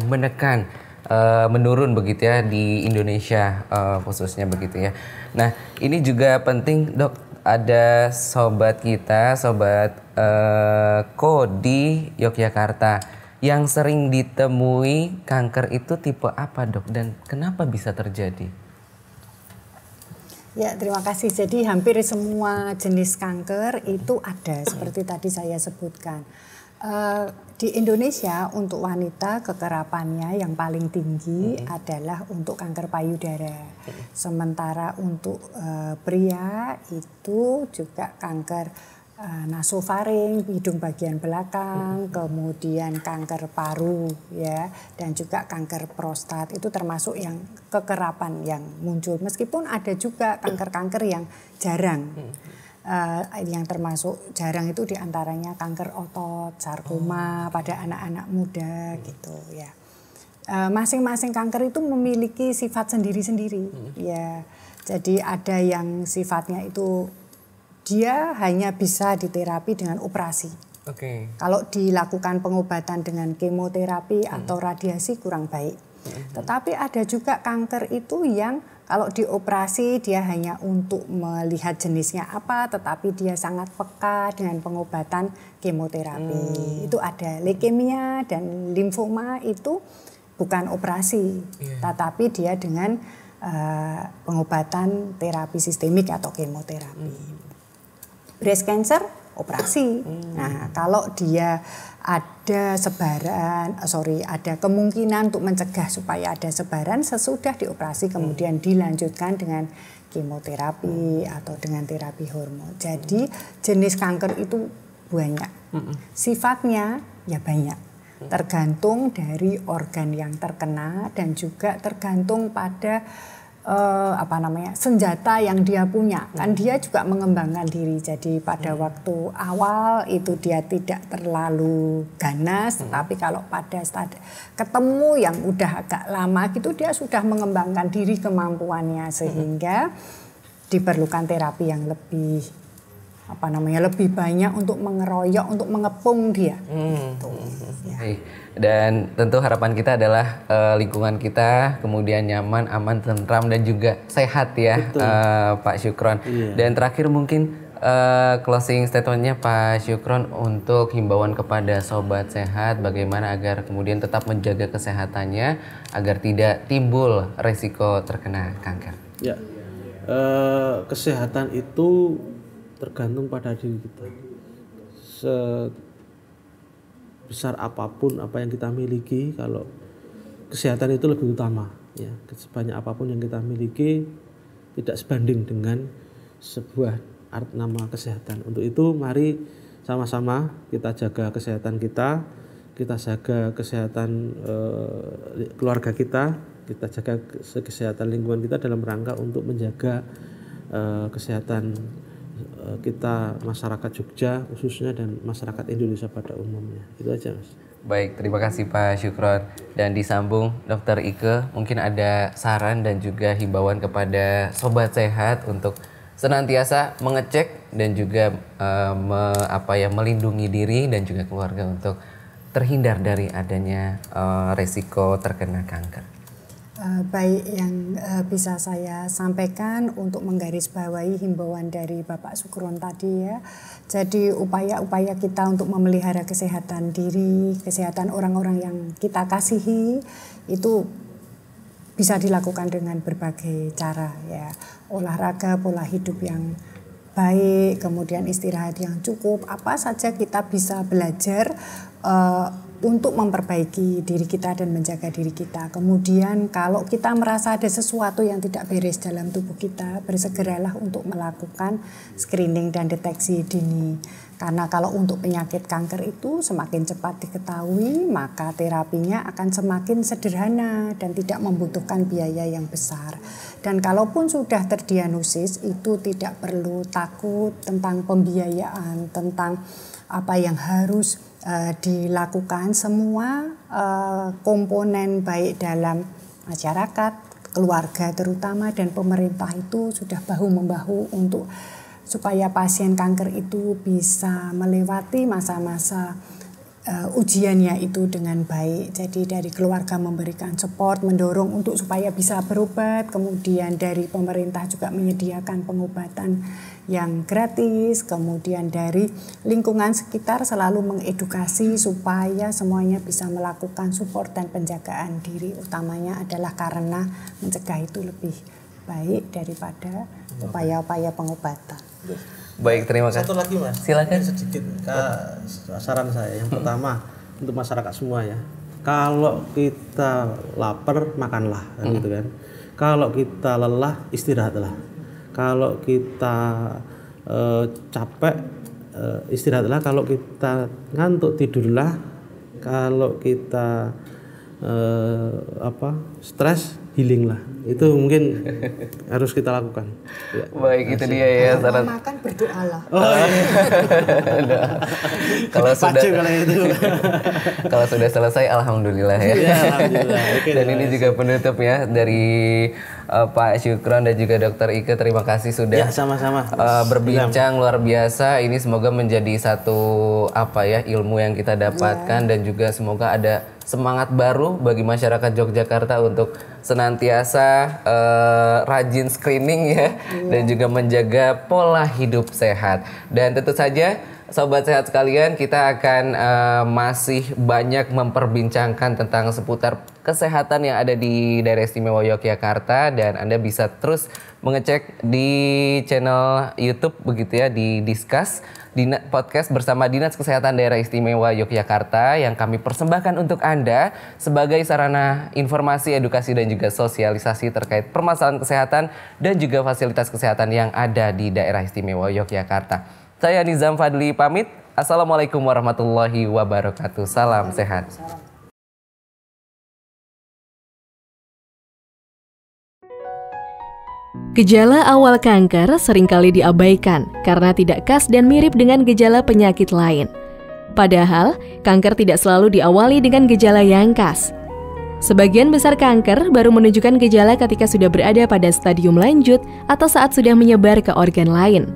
menurun begitu ya di Indonesia khususnya begitu ya. Nah, ini juga penting Dok, ada sobat Ko di Yogyakarta yang sering ditemui kanker itu tipe apa Dok, dan kenapa bisa terjadi? Ya, terima kasih. Jadi hampir semua jenis kanker itu ada seperti tadi saya sebutkan. Di Indonesia untuk wanita kekerapannya yang paling tinggi adalah untuk kanker payudara. Sementara untuk pria itu juga kanker nasofaring, hidung bagian belakang, kemudian kanker paru ya, dan juga kanker prostat. Itu termasuk yang kekerapan yang muncul. Meskipun ada juga kanker-kanker yang jarang. Yang termasuk jarang itu diantaranya kanker otot, sarkoma pada anak-anak muda gitu ya. Masing-masing kanker itu memiliki sifat sendiri-sendiri ya. Jadi ada yang sifatnya itu dia hanya bisa diterapi dengan operasi. Kalau dilakukan pengobatan dengan kemoterapi atau radiasi kurang baik. Tetapi ada juga kanker itu yang kalau dioperasi dia hanya untuk melihat jenisnya apa, tetapi dia sangat peka dengan pengobatan kemoterapi. Itu ada leukemia dan limfoma itu bukan operasi, tetapi dia dengan pengobatan terapi sistemik atau kemoterapi. Breast cancer operasi. Nah, kalau dia ada ada kemungkinan untuk mencegah supaya ada sebaran sesudah dioperasi kemudian dilanjutkan dengan kemoterapi atau dengan terapi hormon. Jadi jenis kanker itu banyak. Sifatnya ya banyak. Tergantung dari organ yang terkena dan juga tergantung pada senjata yang dia punya. Kan dia juga mengembangkan diri. Jadi pada waktu awal itu dia tidak terlalu ganas, tapi kalau pada saat ketemu yang udah agak lama gitu dia sudah mengembangkan diri kemampuannya sehingga diperlukan terapi yang lebih lebih banyak untuk mengeroyok, untuk mengepung dia. Gitu. Ya. Dan tentu harapan kita adalah lingkungan kita kemudian nyaman, aman, tentram dan juga sehat ya, Pak Syukron. Iya. Dan terakhir mungkin closing statementnya Pak Syukron untuk himbauan kepada sobat sehat, bagaimana agar kemudian tetap menjaga kesehatannya agar tidak timbul resiko terkena kanker. Ya, kesehatan itu tergantung pada diri kita. Sebesar apapun apa yang kita miliki, kalau kesehatan itu lebih utama, ya. Sebanyak apapun yang kita miliki tidak sebanding dengan sebuah nama kesehatan. Untuk itu mari sama-sama kita jaga kesehatan kita jaga kesehatan keluarga kita jaga kesehatan lingkungan kita dalam rangka untuk menjaga kesehatan kita masyarakat Jogja khususnya dan masyarakat Indonesia pada umumnya. Itu aja, Mas. Baik, terima kasih Pak Syukron. Dan disambung Dr. Ike, mungkin ada saran dan juga himbauan kepada sobat sehat untuk senantiasa mengecek dan juga melindungi diri dan juga keluarga untuk terhindar dari adanya resiko terkena kanker. Baik, yang bisa saya sampaikan untuk menggarisbawahi himbauan dari Bapak Syukron tadi ya. Jadi upaya-upaya kita untuk memelihara kesehatan diri, kesehatan orang-orang yang kita kasihi itu bisa dilakukan dengan berbagai cara ya. Olahraga, pola hidup yang baik, kemudian istirahat yang cukup, apa saja kita bisa belajar untuk memperbaiki diri kita dan menjaga diri kita. Kemudian kalau kita merasa ada sesuatu yang tidak beres dalam tubuh kita, bersegeralah untuk melakukan screening dan deteksi dini. Karena kalau untuk penyakit kanker itu semakin cepat diketahui, maka terapinya akan semakin sederhana dan tidak membutuhkan biaya yang besar. Dan kalaupun sudah terdiagnosis, itu tidak perlu takut tentang pembiayaan, tentang apa yang harus dilakukan. Semua komponen baik dalam masyarakat, keluarga terutama dan pemerintah itu sudah bahu-membahu untuk supaya pasien kanker itu bisa melewati masa-masa ujiannya itu dengan baik. Jadi dari keluarga memberikan support, mendorong untuk supaya bisa berobat, kemudian dari pemerintah juga menyediakan pengobatan yang gratis, kemudian dari lingkungan sekitar selalu mengedukasi supaya semuanya bisa melakukan support dan penjagaan diri, utamanya adalah karena mencegah itu lebih baik daripada upaya-upaya pengobatan. Baik, terima kasih. Satu lagi, Mas. Silakan. Sedikit saran saya. Yang pertama untuk masyarakat semua ya. Kalau kita lapar makanlah, gitu kan. Kalau kita lelah istirahatlah. Kalau kita capek istirahatlah. Kalau kita ngantuk tidurlah. Kalau kita stres healing lah. Itu mungkin harus kita lakukan. Ya. Baik, itu dia ya saran. Makan berdoalah. Kalau sudah selesai alhamdulillah ya. Ya, alhamdulillah. Dan ini juga penutup ya dari Pak Syukron dan juga Dr. Ike. Terima kasih sudah sama-sama berbincang luar biasa. Ini semoga menjadi satu ilmu yang kita dapatkan dan juga semoga ada semangat baru bagi masyarakat Yogyakarta untuk senantiasa rajin screening ya, dan juga menjaga pola hidup sehat. Dan tentu saja sobat sehat sekalian, kita akan masih banyak memperbincangkan tentang seputar kesehatan yang ada di Daerah Istimewa Yogyakarta, dan Anda bisa terus mengecek di channel YouTube begitu ya, di Discuss podcast bersama Dinas Kesehatan Daerah Istimewa Yogyakarta yang kami persembahkan untuk Anda sebagai sarana informasi, edukasi dan juga sosialisasi terkait permasalahan kesehatan dan juga fasilitas kesehatan yang ada di Daerah Istimewa Yogyakarta. Saya Nizam Fadli pamit. Assalamualaikum warahmatullahi wabarakatuh. Salam sehat. Gejala awal kanker seringkali diabaikan karena tidak khas dan mirip dengan gejala penyakit lain. Padahal, kanker tidak selalu diawali dengan gejala yang khas. Sebagian besar kanker baru menunjukkan gejala ketika sudah berada pada stadium lanjut atau saat sudah menyebar ke organ lain.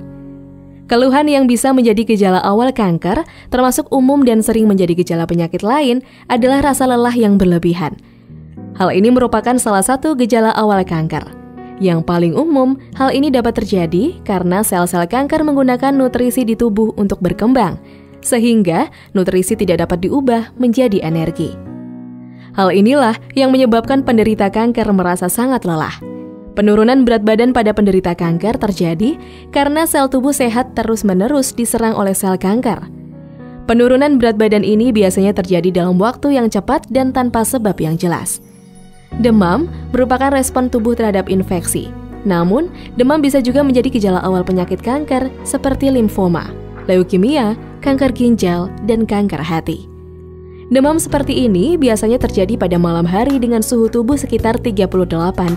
Keluhan yang bisa menjadi gejala awal kanker, termasuk umum dan sering menjadi gejala penyakit lain, adalah rasa lelah yang berlebihan. Hal ini merupakan salah satu gejala awal kanker. Yang paling umum, hal ini dapat terjadi karena sel-sel kanker menggunakan nutrisi di tubuh untuk berkembang, sehingga nutrisi tidak dapat diubah menjadi energi. Hal inilah yang menyebabkan penderita kanker merasa sangat lelah. Penurunan berat badan pada penderita kanker terjadi karena sel tubuh sehat terus-menerus diserang oleh sel kanker. Penurunan berat badan ini biasanya terjadi dalam waktu yang cepat dan tanpa sebab yang jelas. Demam merupakan respon tubuh terhadap infeksi. Namun, demam bisa juga menjadi gejala awal penyakit kanker seperti limfoma, leukemia, kanker ginjal, dan kanker hati. Demam seperti ini biasanya terjadi pada malam hari dengan suhu tubuh sekitar 38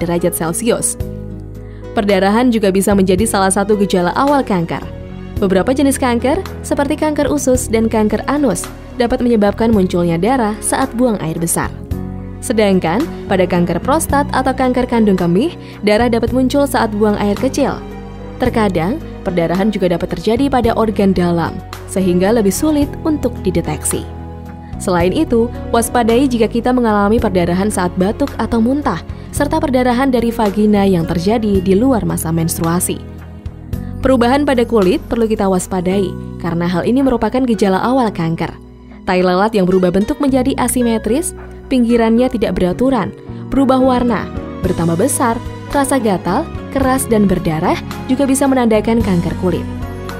derajat Celcius. Perdarahan juga bisa menjadi salah satu gejala awal kanker. Beberapa jenis kanker, seperti kanker usus dan kanker anus, dapat menyebabkan munculnya darah saat buang air besar. Sedangkan pada kanker prostat atau kanker kandung kemih, darah dapat muncul saat buang air kecil. Terkadang, perdarahan juga dapat terjadi pada organ dalam, sehingga lebih sulit untuk dideteksi. Selain itu, waspadai jika kita mengalami perdarahan saat batuk atau muntah, serta perdarahan dari vagina yang terjadi di luar masa menstruasi. Perubahan pada kulit perlu kita waspadai, karena hal ini merupakan gejala awal kanker. Tai lalat yang berubah bentuk menjadi asimetris, pinggirannya tidak beraturan, berubah warna, bertambah besar, terasa gatal, keras dan berdarah juga bisa menandakan kanker kulit.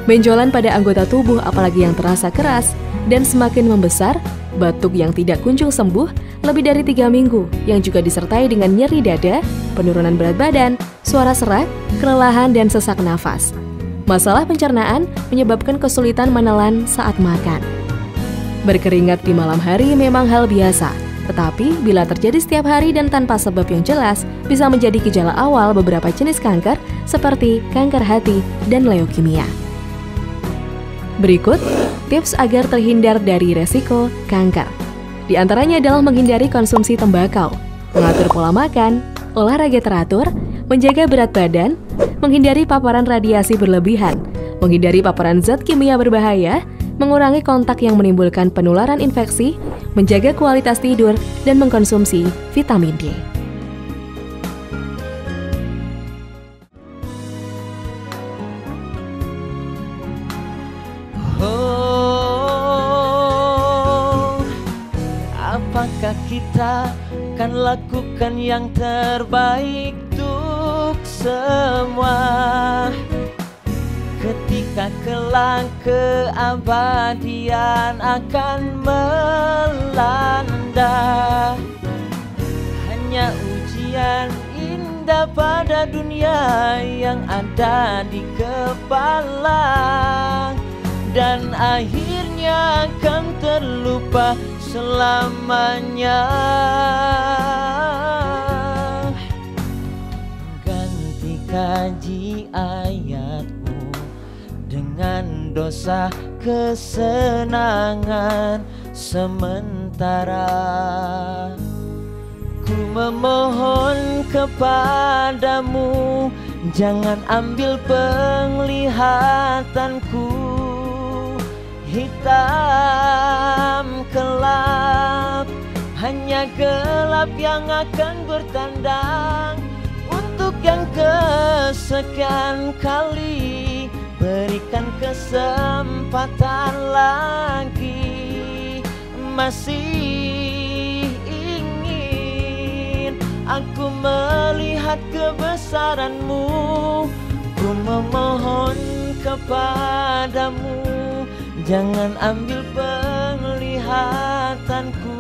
Benjolan pada anggota tubuh apalagi yang terasa keras dan semakin membesar, batuk yang tidak kunjung sembuh lebih dari 3 minggu yang juga disertai dengan nyeri dada, penurunan berat badan, suara serak, kelelahan dan sesak nafas. Masalah pencernaan menyebabkan kesulitan menelan saat makan. Berkeringat di malam hari memang hal biasa, tetapi bila terjadi setiap hari dan tanpa sebab yang jelas, bisa menjadi gejala awal beberapa jenis kanker seperti kanker hati dan leukemia. Berikut tips agar terhindar dari resiko kanker. Di antaranya adalah menghindari konsumsi tembakau, mengatur pola makan, olahraga teratur, menjaga berat badan, menghindari paparan radiasi berlebihan, menghindari paparan zat kimia berbahaya, mengurangi kontak yang menimbulkan penularan infeksi, menjaga kualitas tidur, dan mengkonsumsi vitamin D. Apakah kita akan lakukan yang terbaik untuk semua ketika kelak keabadian akan melanda? Hanya ujian indah pada dunia yang ada di kepala, dan akhirnya akan terlupa selamanya. Ganti kaji ayatmu dengan dosa kesenangan sementara. Ku memohon kepadamu, jangan ambil penglihatanku. Hitam gelap, hanya gelap yang akan bertandang. Untuk yang kesekian kali, berikan kesempatan lagi. Masih ingin aku melihat kebesaranmu. Ku memohon kepadamu, jangan ambil penglihatanku.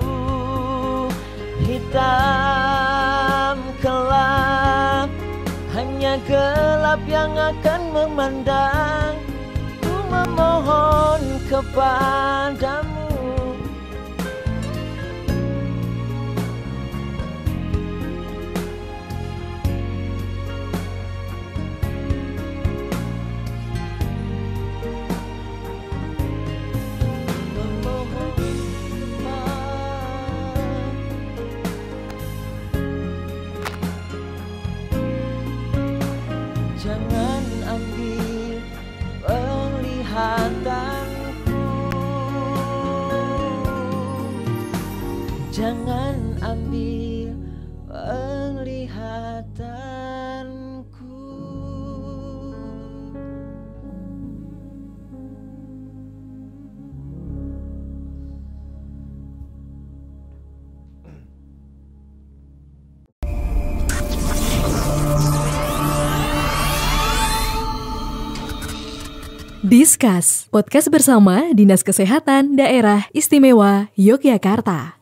Hitam gelap, hanya gelap yang akan memandang. Ku memohon kepadamu. jangan ambil penglihatanku. Discuss, podcast bersama Dinas Kesehatan Daerah Istimewa Yogyakarta.